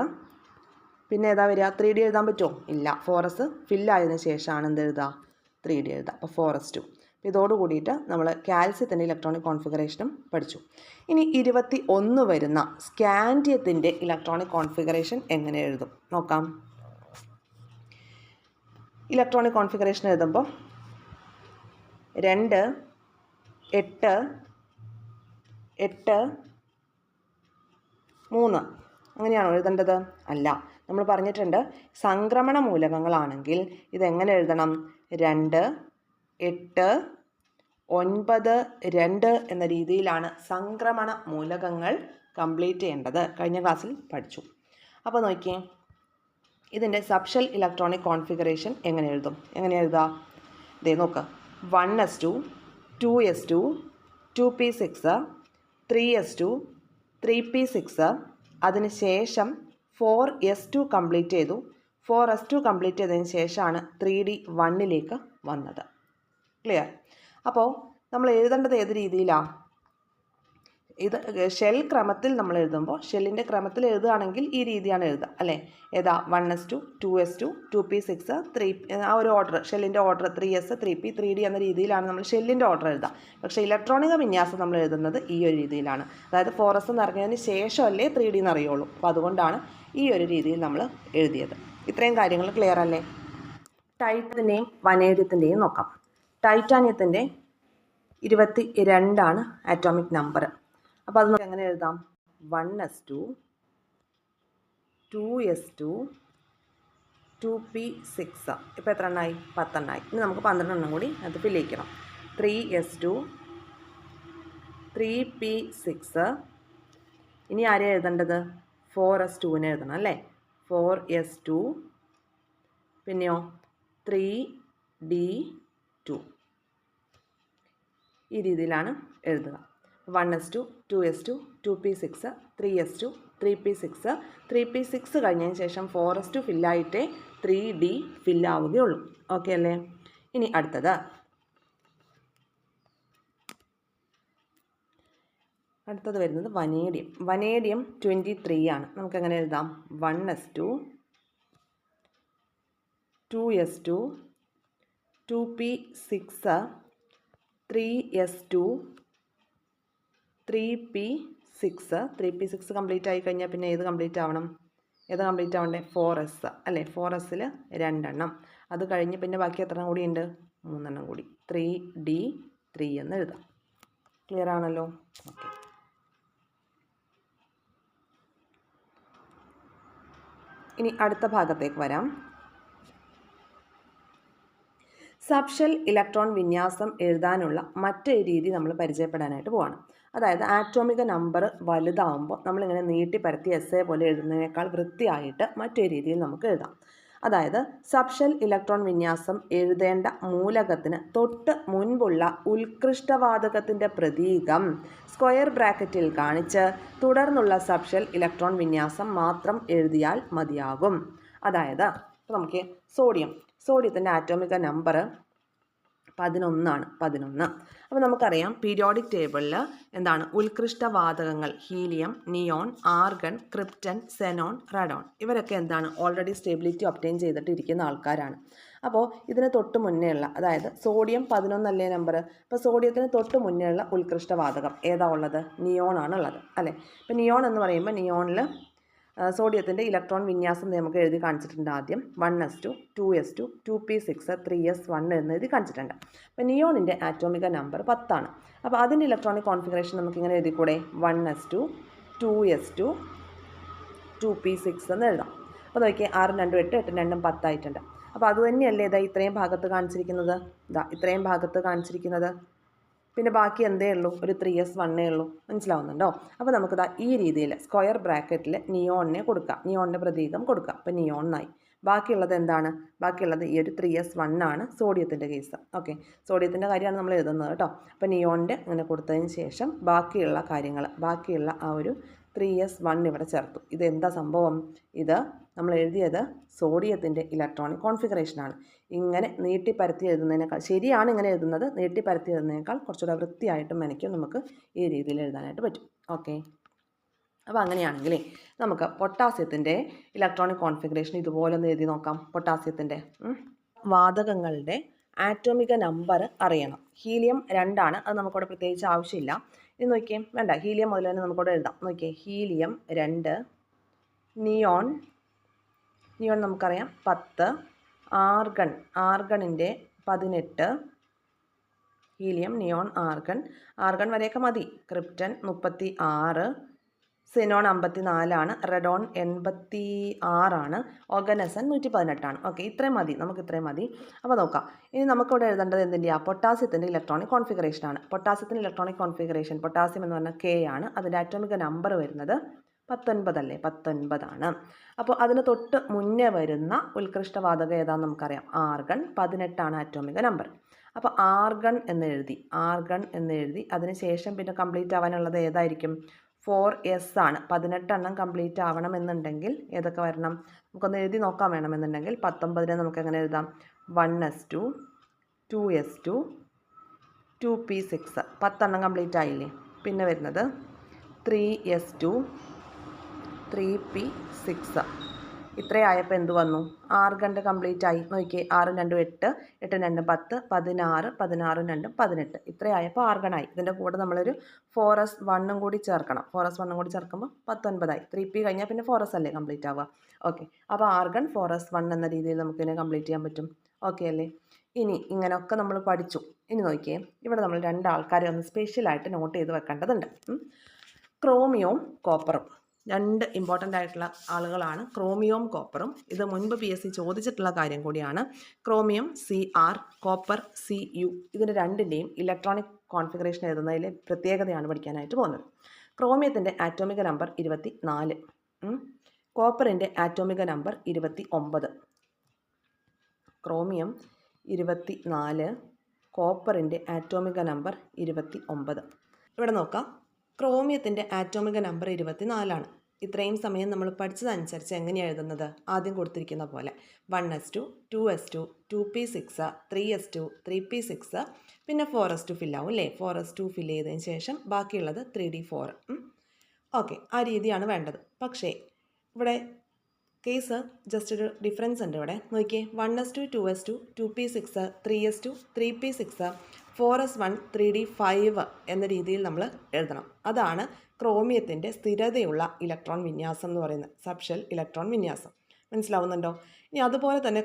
പിന്നെ ഏതാ വരിക? 3D എഴുതാൻ പറ്റുമോ? ഇല്ല, 4s ഫില്ലായതിനു ശേഷമാണ് എന്ത് എഴുതുക? 3D എഴുതുക. അപ്പോൾ 4s2. അപ്പോൾ ഇതോട് കൂടിയിട്ട് നമ്മൾ കാൽസ്യത്തിൻ്റെ ഇലക്ട്രോണിക് കോൺഫിഗറേഷനും പഠിച്ചു. ഇനി 21 വരുന്ന സ്കാൻഡിയത്തിൻ്റെ ഇലക്ട്രോണിക് കോൺഫിഗറേഷൻ എങ്ങനെ എഴുതും നോക്കാം. ഇലക്ട്രോണിക് കോൺഫിഗറേഷൻ എഴുതുമ്പോൾ 2 8 8 3 അങ്ങനെയാണോ എഴുതേണ്ടത്? അല്ല, നമ്മൾ പറഞ്ഞിട്ടുണ്ട് സംക്രമണ മൂലകങ്ങളാണെങ്കിൽ ഇതെങ്ങനെ എഴുതണം? 2 8 9 2 എന്ന രീതിയിലാണ് സംക്രമണ മൂലകങ്ങൾ കംപ്ലീറ്റ് ചെയ്യേണ്ടത്. കഴിഞ്ഞ ക്ലാസ്സിൽ പഠിച്ചു. അപ്പോൾ നോക്കിയേ, ഇതിൻ്റെ സബ്ഷെൽ ഇലക്ട്രോണിക് കോൺഫിഗറേഷൻ എങ്ങനെ എഴുതും? എങ്ങനെ എഴുതാം? ഇതേ നോക്ക്, 1s2 2s2 2p6 3s2 3p6 അതിന് ശേഷം 4s2 കംപ്ലീറ്റ് ചെയ്തു. 4s2 കംപ്ലീറ്റ് ചെയ്തതിന് ശേഷമാണ് 3D 1ലേക്ക് വന്നത്. ക്ലിയർ? അപ്പോൾ നമ്മൾ എഴുതേണ്ടത് ഏത് രീതിയിലാണ്? ഇത് ഷെൽ ക്രമത്തിൽ നമ്മൾ എഴുതുമ്പോൾ ഷെല്ലിൻ്റെ ക്രമത്തിൽ എഴുതുകയാണെങ്കിൽ ഈ രീതിയാണ് എഴുതുക അല്ലേ? ഏതാ? 1s2 2s2 2p6 3 ആ ഒരു order, ഷെല്ലിൻ്റെ order 3s 3p 3d എന്ന രീതിയിലാണ് നമ്മൾ ഷെല്ലിൻ്റെ ഓർഡർ എഴുതുക. പക്ഷേ ഇലക്ട്രോണിക വിന്യാസം നമ്മൾ എഴുതുന്നത് ഈ ഒരു രീതിയിലാണ്. അതായത് 4s നിറഞ്ഞതിന് ശേഷമല്ലേ 3D എന്നറിയുള്ളൂ. അപ്പോൾ അതുകൊണ്ടാണ് ഈ ഒരു രീതിയിൽ നമ്മൾ എഴുതിയത്. ഇത്രയും കാര്യങ്ങൾ ക്ലിയർ അല്ലേ? ടൈറ്റത്തിൻ്റെയും വനേഡിയത്തിൻ്റെയും നോക്കാം. ടൈറ്റാനിയത്തിൻ്റെ 22 ആറ്റോമിക് നമ്പർ. അപ്പോൾ അത് നമുക്ക് എങ്ങനെ എഴുതാം? 1s2 2s2 2p6 ഇപ്പോൾ എത്ര എണ്ണമായി? 10 എണ്ണമായി. ഇനി നമുക്ക് 12 എണ്ണം കൂടി അത് ഫില്ല് ചെയ്യണം. 3s2 3p6 ഇനി ആരെയാണ് എഴുതേണ്ടത്? 4s2നെ എഴുതണം അല്ലേ? 4s2 പിന്നെയോ 3d2 ഈ രീതിയിലാണ് എഴുതുക. 1s2 2s2 2p6 3s2 3p6 3p6 കഴിഞ്ഞതിന് ശേഷം 4s2 ഫില്ലായിട്ടേ 3d ഫില്ലാവുകയുള്ളൂ. ഓക്കെ അല്ലേ? ഇനി അടുത്തത് വരുന്നത് വനേഡിയം. വനേഡിയം 23 ആണ്. നമുക്കെങ്ങനെ എഴുതാം? 1s2 2s2 2p6 3s2 3p6 3p6 complete ആയി കഴിഞ്ഞാൽ പിന്നെ ഏത് കംപ്ലീറ്റ് ആവണം? ഏത് കംപ്ലീറ്റ് ആവണ്ടേ? 4s അല്ലേ? 4sൽ 2 എണ്ണം. അത് കഴിഞ്ഞ് പിന്നെ ബാക്കി എത്ര എണ്ണം കൂടി ഉണ്ട്? 3 എണ്ണം കൂടി. 3d3 എന്ന് എഴുതാം. ക്ലിയർ ആണല്ലോ? ഓക്കെ. ഇനി അടുത്ത ഭാഗത്തേക്ക് വരാം. സബ്ഷെൽ ഇലക്ട്രോൺ വിന്യാസം എഴുതാനുള്ള മറ്റൊരു രീതി നമ്മൾ പരിചയപ്പെടാനായിട്ട് പോവാണ്. അതായത് ആറ്റോമിക നമ്പർ വലുതാവുമ്പോൾ നമ്മളിങ്ങനെ നീട്ടി പരത്തി എസ്സേ പോലെ എഴുതുന്നതിനേക്കാൾ വൃത്തിയായിട്ട് മറ്റൊരു രീതിയിൽ നമുക്ക് എഴുതാം. അതായത് സബ്ഷെൽ ഇലക്ട്രോൺ വിന്യാസം എഴുതേണ്ട മൂലകത്തിന് തൊട്ട് മുൻപുള്ള ഉത്കൃഷ്ടവാതകത്തിൻ്റെ പ്രതീകം സ്ക്വയർ ബ്രാക്കറ്റിൽ കാണിച്ച് തുടർന്നുള്ള സബ്ഷെൽ ഇലക്ട്രോൺ വിന്യാസം മാത്രം എഴുതിയാൽ മതിയാകും. അതായത് ഇപ്പോൾ നമുക്ക് സോഡിയത്തിൻ്റെ ആറ്റോമിക നമ്പർ 11 11. അപ്പോൾ നമുക്കറിയാം പീരിയോഡിക് ടേബിളിൽ എന്താണ് ഉത്കൃഷ്ടവാതകങ്ങൾ helium, neon, argon, krypton, xenon, radon ഇവരൊക്കെ എന്താണ് ഓൾറെഡി സ്റ്റെബിലിറ്റി ഒബ്റ്റെയിൻ ചെയ്തിട്ടിരിക്കുന്ന ആൾക്കാരാണ്. അപ്പോൾ ഇതിന് തൊട്ട് മുന്നേ ഉള്ള അതായത് സോഡിയം 11 അല്ലേ നമ്പർ. അപ്പോൾ സോഡിയത്തിന് തൊട്ട് മുന്നേ ഉള്ള ഉത്കൃഷ്ടവാതകം ഏതാ ഉള്ളത്? നിയോൺ ആണ് ഉള്ളത് അല്ലേ? ഇപ്പോൾ നിയോൺ എന്ന് പറയുമ്പോൾ നിയോണിൽ സോഡിയത്തിൻ്റെ ഇലക്ട്രോൺ വിന്യാസം നമുക്ക് എഴുതി കാണിച്ചിട്ടുണ്ട്. ആദ്യം 1s2 2s2 2p6 3s1 എന്ന് എഴുതി കാണിച്ചിട്ടുണ്ട്. അപ്പോൾ നിയോണിൻ്റെ ആറ്റോമിക നമ്പർ 10 ആണ്. അപ്പോൾ അതിൻ്റെ ഇലക്ട്രോണിക് കോൺഫിഗറേഷൻ നമുക്കിങ്ങനെ എഴുതിക്കൂടെ? 1s2 2s2 2p6 എന്ന് എഴുതാം. അപ്പോൾ നോക്കിയേ 6 2 8 8 2 10 ആയിട്ടുണ്ട്. അപ്പോൾ അതുതന്നെയല്ലേ ഇതാ ഇത്രയും ഭാഗത്ത് കാണിച്ചിരിക്കുന്നത്, ഇത്രയും ഭാഗത്ത് കാണിച്ചിരിക്കുന്നത്. പിന്നെ ബാക്കി എന്തേ ഉള്ളൂ, ഒരു 3s1 ഉള്ളൂ. മനസ്സിലാവുന്നുണ്ടോ? അപ്പോൾ നമുക്കിതാ ഈ രീതിയിൽ സ്ക്വയർ ബ്രാക്കറ്റിൽ നിയോണിനെ കൊടുക്കാം, നിയോണിൻ്റെ പ്രതീകം കൊടുക്കാം. അപ്പോൾ നിയോൺ ആയി. ബാക്കിയുള്ളത് എന്താണ്? ബാക്കിയുള്ളത് ഈ ഒരു 3s1 ആണ് സോഡിയത്തിൻ്റെ കേസ്. ഓക്കെ, സോഡിയത്തിൻ്റെ കാര്യമാണ് നമ്മൾ എഴുതുന്നത് കേട്ടോ. അപ്പോൾ നിയോണിൻ്റെ അങ്ങനെ കൊടുത്തതിന് ശേഷം ബാക്കിയുള്ള കാര്യങ്ങൾ, ബാക്കിയുള്ള ആ ഒരു 3s1 ഇവിടെ ചേർത്തു. ഇതെന്താ സംഭവം? ഇത് നമ്മൾ എഴുതിയത് സോഡിയത്തിൻ്റെ ഇലക്ട്രോണിക് കോൺഫിഗറേഷനാണ്. ഇങ്ങനെ നീട്ടിപ്പരത്തി എഴുതുന്നതിനേക്കാൾ, ശരിയാണ് ഇങ്ങനെ എഴുതുന്നത്, നീട്ടിപ്പരത്തി എഴുതുന്നതിനേക്കാൾ കുറച്ചുകൂടെ വൃത്തിയായിട്ടും മെനയ്ക്കും നമുക്ക് ഈ രീതിയിൽ എഴുതാനായിട്ട് പറ്റും. ഓക്കെ, അപ്പോൾ അങ്ങനെയാണെങ്കിലേ നമുക്ക് പൊട്ടാസ്യത്തിൻ്റെ ഇലക്ട്രോണിക് കോൺഫിഗറേഷൻ ഇതുപോലെ ഒന്ന് എഴുതി നോക്കാം. പൊട്ടാസ്യത്തിൻ്റെ വാതകങ്ങളുടെ ആറ്റോമിക നമ്പർ അറിയണം. ഹീലിയം 2 ആണ്, അത് നമുക്കിവിടെ പ്രത്യേകിച്ച് ആവശ്യമില്ല. ഇത് നോക്കിയേ, വേണ്ട, ഹീലിയം മുതൽ തന്നെ നമുക്കിവിടെ എഴുതാം. നോക്കിയേ, ഹീലിയം 2, നിയോൺ നമുക്കറിയാം 10, ആർഗണിൻ്റെ 18, ഹീലിയം, നിയോൺ, ആർഗൺ വരെയൊക്കെ മതി. ക്രിപ്റ്റൻ 36, സിനോൺ 54 ആണ്, റെഡോൺ 86 ആണ്, ഓർഗനസൺ 118 ആണ്. ഓക്കെ, ഇത്രയും മതി, നമുക്ക് ഇത്രയും മതി. അപ്പോൾ നോക്കാം, ഇനി നമുക്കിവിടെ എഴുതേണ്ടത് എന്തിൻ്റെയാണ്? പൊട്ടാസ്യത്തിൻ്റെ ഇലക്ട്രോണിക് കോൺഫിഗറേഷൻ ആണ്. പൊട്ടാസ്യത്തിൻ്റെ ഇലക്ട്രോണിക് കോൺഫിഗറേഷൻ, പൊട്ടാസ്യം എന്ന് പറഞ്ഞാൽ K ആണ്, അതിൻ്റെ ആറ്റോമിക നമ്പർ വരുന്നത് 19 അല്ലേ, 19 ആണ്. അപ്പോൾ അതിന് തൊട്ട് മുന്നേ വരുന്ന ഉത്കൃഷ്ടവാതകം ഏതാണെന്ന് നമുക്കറിയാം, ആർഗൺ. 18 ആണ് ആറ്റോമിക നമ്പർ. അപ്പോൾ ആർഗൺ എന്ന് എഴുതി അതിന് ശേഷം പിന്നെ കംപ്ലീറ്റ് ആവാനുള്ളത് ഏതായിരിക്കും? 4s ആണ്. 18 എണ്ണം കംപ്ലീറ്റ് ആവണമെന്നുണ്ടെങ്കിൽ ഏതൊക്കെ വരണം? നമുക്കൊന്ന് എഴുതി നോക്കാൻ വേണമെന്നുണ്ടെങ്കിൽ 19 നമുക്ക് എങ്ങനെ എഴുതാം? 1s2, 2s2, 2p6, 10 എണ്ണം കംപ്ലീറ്റ് ആയില്ലേ? പിന്നെ വരുന്നത് 3s2, 3p6. ഇത്രയായപ്പോൾ എന്ത് വന്നു? ആർഗണ്ട് കംപ്ലീറ്റ് ആയി. നോക്കിയേ, 6 2 8, 8 2 10, 16, 16 2 18. ഇത്രയായപ്പോൾ ആർഗണായി. ഇതിൻ്റെ കൂടെ നമ്മളൊരു 4s1 കൂടി ചേർക്കണം. 4s1 കൂടി ചേർക്കുമ്പോൾ 19 ആയി. 3p കഴിഞ്ഞാൽ പിന്നെ 4s അല്ലേ കംപ്ലീറ്റ് ആവുക. ഓക്കെ, അപ്പോൾ ആർഗൺ 4s1 എന്ന രീതിയിൽ നമുക്കിതിനെ കംപ്ലീറ്റ് ചെയ്യാൻ പറ്റും. ഓക്കെ അല്ലേ? ഇനി ഇങ്ങനെയൊക്കെ നമ്മൾ പഠിച്ചു. ഇനി നോക്കിയേ, ഇവിടെ നമ്മൾ 2 ആൾക്കാരെ ഒന്ന് സ്പെഷ്യലായിട്ട് നോട്ട് ചെയ്ത് വെക്കേണ്ടതുണ്ട്. ക്രോമിയവും കോപ്പറും 2 ഇമ്പോർട്ടൻ്റ് ആയിട്ടുള്ള ആളുകളാണ്, ക്രോമിയവും കോപ്പറും. ഇത് മുൻപ് PSC ചോദിച്ചിട്ടുള്ള കാര്യം കൂടിയാണ്. Chromium Cr, copper Cu. ഇതിൻ്റെ രണ്ടിൻ്റെയും ഇലക്ട്രോണിക് കോൺഫിഗറേഷൻ എഴുതുന്നതിലെ പ്രത്യേകതയാണ് പഠിക്കാനായിട്ട് പോകുന്നത്. ക്രോമിയത്തിൻ്റെ ആറ്റോമിക നമ്പർ 24, കോപ്പറിൻ്റെ ആറ്റോമിക നമ്പർ 29. ക്രോമിയം 24, കോപ്പറിൻ്റെ ആറ്റോമിക നമ്പർ 29. ഇവിടെ നോക്കാം, ക്രോമിയത്തിൻ്റെ ആറ്റോമിക നമ്പർ 24 ആണ്. ഇത്രയും സമയം നമ്മൾ പഠിച്ചതനുസരിച്ച് എങ്ങനെയാണ് എഴുതുന്നത്? ആദ്യം കൊടുത്തിരിക്കുന്ന പോലെ 1s2, 2s2, 2p6, 3s2, 3p6, പിന്നെ 4s2 ഫില്ലാവും അല്ലേ? 4s2 ഫില്ല് ചെയ്തതിന് ശേഷം ബാക്കിയുള്ളത് 3d4. ഓക്കെ, ആ രീതിയാണ് വേണ്ടത്. പക്ഷേ ഇവിടെ കേസ് ജസ്റ്റ് ഒരു ഡിഫറൻസ് ഉണ്ട്. ഇവിടെ നോക്കിയേ, 1s2, 2s2, 2p6, 3s2, 3p6, 4s1, 3d5 എന്ന രീതിയിൽ നമ്മൾ എഴുതണം. അതാണ് ക്രോമിയത്തിൻ്റെ സ്ഥിരതയുള്ള ഇലക്ട്രോൺ വിന്യാസം എന്ന് പറയുന്നത്, സബ്ഷെൽ ഇലക്ട്രോൺ വിന്യാസം. മനസ്സിലാവുന്നുണ്ടോ? ഇനി അതുപോലെ തന്നെ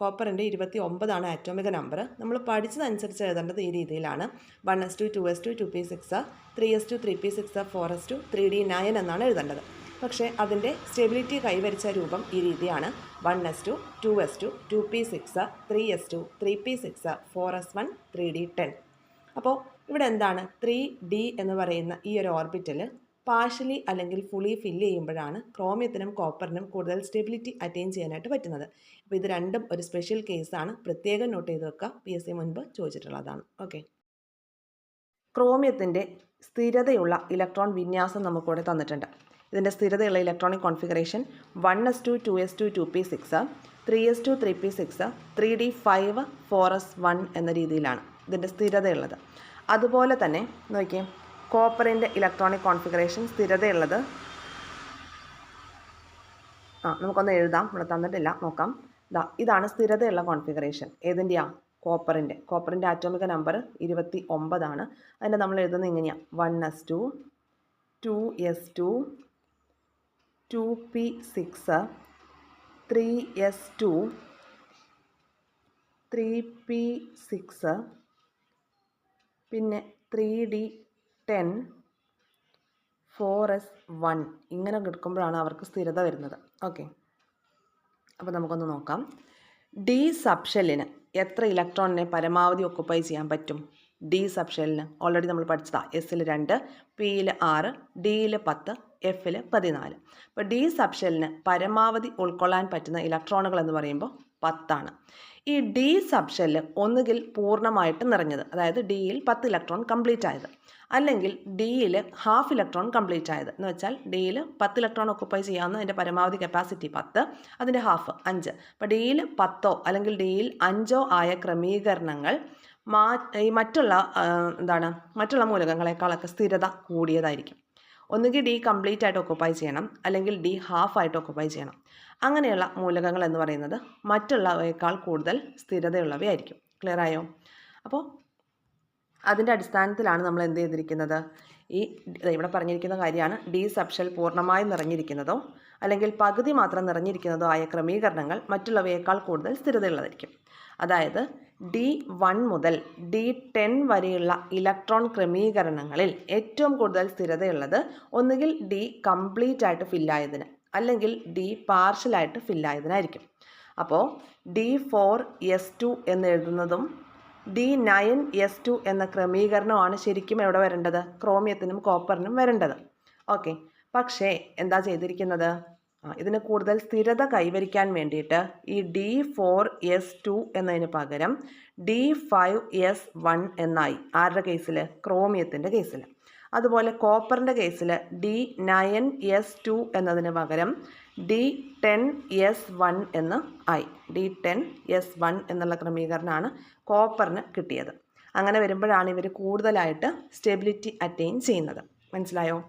കോപ്പറിൻ്റെ 29 ആറ്റോമിക നമ്പർ. നമ്മൾ പഠിച്ചതനുസരിച്ച് എഴുതേണ്ടത് ഈ രീതിയിലാണ്. 1s2, 2s2, 2p6, 3s2, 3p6, 4s2, 3d9 എന്നാണ് എഴുതേണ്ടത്. പക്ഷേ അതിൻ്റെ സ്റ്റെബിലിറ്റി കൈവരിച്ച രൂപം ഈ രീതിയാണ്: 1s2, 2s2, 2p6, 3s2, 3p6, 4s1, 3d10. അപ്പോൾ ഇവിടെ എന്താണ്? 3d എന്ന് പറയുന്ന ഈ ഒരു ഓർബിറ്റൽ പാർഷ്യലി അല്ലെങ്കിൽ ഫുള്ളി ഫില്ല് ചെയ്യുമ്പോഴാണ് ക്രോമിയത്തിനും കോപ്പറിനും കൂടുതൽ സ്റ്റെബിലിറ്റി അറ്റൈൻ ചെയ്യാനായിട്ട് പറ്റുന്നത്. അപ്പോൾ ഇത് രണ്ടും ഒരു സ്പെഷ്യൽ കേസാണ്, പ്രത്യേകം നോട്ട് ചെയ്ത് വെക്കുക. PSC മുൻപ് ചോദിച്ചിട്ടുള്ളതാണ്. ഓക്കെ, ക്രോമിയത്തിൻ്റെ സ്ഥിരതയുള്ള ഇലക്ട്രോൺ വിന്യാസം നമുക്കിവിടെ തന്നിട്ടുണ്ട്. ഇതിൻ്റെ സ്ഥിരതയുള്ള electronic configuration 1s2, 2s2, 2p6, 3s2, 3p6, 3d5, 4s1 എന്ന രീതിയിലാണ് ഇതിൻ്റെ സ്ഥിരതയുള്ളത്. അതുപോലെ തന്നെ നോക്കിയേ, കോപ്പറിൻ്റെ ഇലക്ട്രോണിക് കോൺഫിഗറേഷൻ സ്ഥിരതയുള്ളത് നമുക്കൊന്ന് എഴുതാം, ഇവിടെ തന്നിട്ടില്ല, നോക്കാം. ഇതാണ് സ്ഥിരതയുള്ള കോൺഫിഗറേഷൻ. ഏതിൻ്റെയാണ്? കോപ്പറിൻ്റെ ആറ്റോമിക നമ്പർ 29 ആണ്. അതിൻ്റെ നമ്മൾ എഴുതുന്നത് ഇങ്ങനെയാണ്: 1s2, 2s2, 2p6, 3s2, 3p6, പിന്നെ 3d10, 4s1. ഇങ്ങനെ എടുക്കുമ്പോഴാണ് അവർക്ക് സ്ഥിരത വരുന്നത്. ഓക്കെ, അപ്പോൾ നമുക്കൊന്ന് നോക്കാം. ഡി സബ്ഷെല്ലിന് എത്ര ഇലക്ട്രോണിനെ പരമാവധി ഒക്കുപ്പൈ ചെയ്യാൻ പറ്റും? ഡി സബ്ഷെല്ലിന് ഓൾറെഡി നമ്മൾ പഠിച്ചതാണ്. എസ്സിൽ 2, പിയിൽ 6, ഡിയിൽ 10, എഫിൽ 14. അപ്പോൾ ഡി സബ്ഷെല്ലിന് പരമാവധി ഉൾക്കൊള്ളാൻ പറ്റുന്ന ഇലക്ട്രോണുകൾ എന്ന് പറയുമ്പോൾ 10 ഈ ഡി സബ്ഷെല്ല് ഒന്നുകിൽ പൂർണ്ണമായിട്ട് നിറഞ്ഞത്, അതായത് ഡിയിൽ 10 ഇലക്ട്രോൺ കംപ്ലീറ്റ് ആയത്, അല്ലെങ്കിൽ ഡിയിൽ ഹാഫ് ഇലക്ട്രോൺ കംപ്ലീറ്റ് ആയത്. എന്ന് വെച്ചാൽ ഡിയിൽ 10 ഇലക്ട്രോൺ ഒക്കുപ്പൈ ചെയ്യാവുന്ന അതിൻ്റെ പരമാവധി കപ്പാസിറ്റി 10, അതിൻ്റെ ഹാഫ് 5. അപ്പോൾ ഡിയിൽ 10 അല്ലെങ്കിൽ ഡിയിൽ 5 ആയ ക്രമീകരണങ്ങൾ മറ്റുള്ള മൂലകങ്ങളെക്കാളൊക്കെ സ്ഥിരത കൂടിയതായിരിക്കും. ഒന്നുകിൽ ഡി കംപ്ലീറ്റ് ആയിട്ട് ഒക്കുപ്പൈ ചെയ്യണം, അല്ലെങ്കിൽ ഡി ഹാഫ് ആയിട്ട് ഒക്കുപ്പൈ ചെയ്യണം. അങ്ങനെയുള്ള മൂലകങ്ങൾ എന്ന് പറയുന്നത് മറ്റുള്ളവയേക്കാൾ കൂടുതൽ സ്ഥിരതയുള്ളവയായിരിക്കും. ക്ലിയർ ആയോ? അപ്പോൾ അതിൻ്റെ അടിസ്ഥാനത്തിലാണ് നമ്മൾ എന്ത് ചെയ്തിരിക്കുന്നത്, ഇവിടെ പറഞ്ഞിരിക്കുന്ന കാര്യമാണ് ഡി സബ്ഷെൽ പൂർണ്ണമായും നിറഞ്ഞിരിക്കുന്നതോ അല്ലെങ്കിൽ പകുതി മാത്രം നിറഞ്ഞിരിക്കുന്നതോ ആയ ക്രമീകരണങ്ങൾ മറ്റുള്ളവയേക്കാൾ കൂടുതൽ സ്ഥിരതയുള്ളതായിരിക്കും. അതായത് D1 മുതൽ D10 വരെയുള്ള ഇലക്ട്രോൺ ക്രമീകരണങ്ങളിൽ ഏറ്റവും കൂടുതൽ സ്ഥിരതയുള്ളത് ഒന്നുകിൽ ഡി കംപ്ലീറ്റ് ആയിട്ട് ഫില്ലായതിന്, അല്ലെങ്കിൽ ഡി പാർഷ്യലായിട്ട് ഫില്ലായതിനായിരിക്കും. അപ്പോൾ D4S2 എന്ന് എഴുതുന്നതും D9S2 എന്ന ക്രമീകരണമാണ് ശരിക്കും എവിടെ വരേണ്ടത്? ക്രോമിയത്തിനും കോപ്പറിനും വരേണ്ടത്. ഓക്കെ, പക്ഷേ എന്താ ചെയ്തിരിക്കുന്നത്? ഇതിന് കൂടുതൽ സ്ഥിരത കൈവരിക്കാൻ വേണ്ടിയിട്ട് ഈ D4S2 എന്നതിന് പകരം D5S1 എന്നായി. ആരുടെ കേസിൽ? ക്രോമിയത്തിൻ്റെ കേസിൽ. അതുപോലെ കോപ്പറിൻ്റെ കേസിൽ D9S2 എന്നതിന് പകരം D10S1 എന്ന് ആയി. D10S1 എന്നുള്ള ക്രമീകരണമാണ് കോപ്പറിന് കിട്ടിയത്. അങ്ങനെ വരുമ്പോഴാണ് ഇവർ കൂടുതലായിട്ട് സ്റ്റെബിലിറ്റി അറ്റൈൻ ചെയ്യുന്നത്. മനസ്സിലായോ?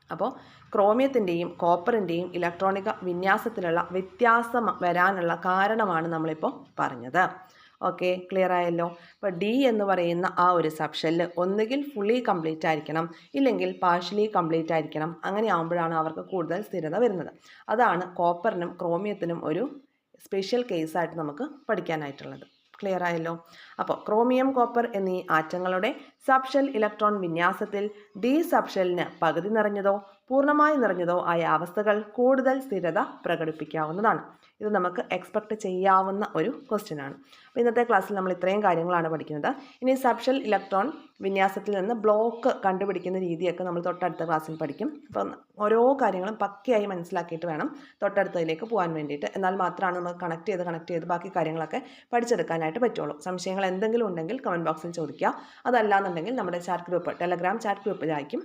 അപ്പോൾ ക്രോമിയത്തിൻ്റെയും കോപ്പറിൻ്റെയും ഇലക്ട്രോണിക വിന്യാസത്തിലുള്ള വ്യത്യാസം വരാനുള്ള കാരണമാണ് നമ്മളിപ്പോൾ പറഞ്ഞത്. ഓക്കെ, ക്ലിയർ ആയല്ലോ? അപ്പോൾ ഡി എന്ന് പറയുന്ന ആ ഒരു സബ്ഷെല്ല് ഒന്നുകിൽ ഫുള്ളി കംപ്ലീറ്റ് ആയിരിക്കണം, ഇല്ലെങ്കിൽ പാർഷ്യലി കംപ്ലീറ്റ് ആയിരിക്കണം. അങ്ങനെ ആകുമ്പോഴാണ് അവർക്ക് കൂടുതൽ സ്ഥിരത വരുന്നത്. അതാണ് കോപ്പറിനും ക്രോമിയത്തിനും ഒരു സ്പെഷ്യൽ കേസായിട്ട് നമുക്ക് പഠിക്കാനായിട്ടുള്ളത്. ക്ലിയർ ആയല്ലോ? അപ്പോൾ ക്രോമിയം, കോപ്പർ എന്നീ ആറ്റങ്ങളുടെ സബ്ഷെൽ ഇലക്ട്രോൺ വിന്യാസത്തിൽ ഡി സബ്ഷെല്ലിന് പകുതി നിറഞ്ഞതോ പൂർണ്ണമായി നിറഞ്ഞതോ ആയ അവസ്ഥകൾ കൂടുതൽ സ്ഥിരത പ്രകടിപ്പിക്കാവുന്നതാണ്. ഇത് നമുക്ക് എക്സ്പെക്റ്റ് ചെയ്യാവുന്ന ഒരു ക്വസ്റ്റ്യൻ ആണ്. അപ്പോൾ ഇന്നത്തെ ക്ലാസ്സിൽ നമ്മൾ ഇത്രയും കാര്യങ്ങളാണ് പഠിക്കുന്നത്. ഇനി സബ്ഷെൽ ഇലക്ട്രോൺ വിന്യാസത്തിൽ നിന്ന് ബ്ലോക്ക് കണ്ടുപിടിക്കുന്ന രീതിയൊക്കെ നമ്മൾ തൊട്ടടുത്ത ക്ലാസ്സിൽ പഠിക്കും. അപ്പം ഓരോ കാര്യങ്ങളും പക്കയായി മനസ്സിലാക്കിയിട്ട് വേണം തൊട്ടടുത്തതിലേക്ക് പോകാൻ വേണ്ടിയിട്ട്. എന്നാൽ മാത്രമാണ് നമുക്ക് കണക്ട് ചെയ്ത് ബാക്കി കാര്യങ്ങളൊക്കെ പഠിച്ചെടുക്കാനായിട്ട് പറ്റുള്ളൂ. സംശയങ്ങൾ എന്തെങ്കിലും ഉണ്ടെങ്കിൽ കമൻറ്റ് ബോക്സിൽ ചോദിക്കുക. അതല്ലാന്നുണ്ടെങ്കിൽ നമ്മുടെ ചാറ്റ് ഗ്രൂപ്പ്, ടെലഗ്രാം ചാറ്റ് ഗ്രൂപ്പിലായിരിക്കും,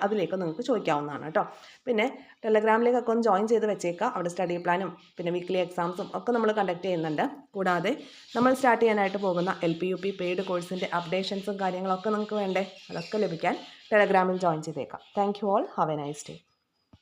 അതിലേക്ക് നിങ്ങൾക്ക് ചോദിക്കാവുന്നതാണ് കേട്ടോ. പിന്നെ ടെലഗ്രാമിലേക്കൊക്കെ ഒന്ന് ജോയിൻ ചെയ്ത് വെച്ചേക്കുക. അവിടെ സ്റ്റഡി പ്ലാനും പിന്നെ വീക്ക്ലി എക്സാംസും ഒക്കെ നമ്മൾ കണ്ടക്ട് ചെയ്യുന്നുണ്ട്. കൂടാതെ നമ്മൾ സ്റ്റാർട്ട് ചെയ്യാനായിട്ട് പോകുന്ന LP-UP പെയ്ഡ് കോഴ്സിൻ്റെ അപ്ഡേഷൻസും കാര്യങ്ങളൊക്കെ നിങ്ങൾക്ക് വേണ്ടേ, അതൊക്കെ ലഭിക്കാൻ ടെലഗ്രാമിൽ ജോയിൻ ചെയ്തേക്കാം. Thank you all. Have A nice day.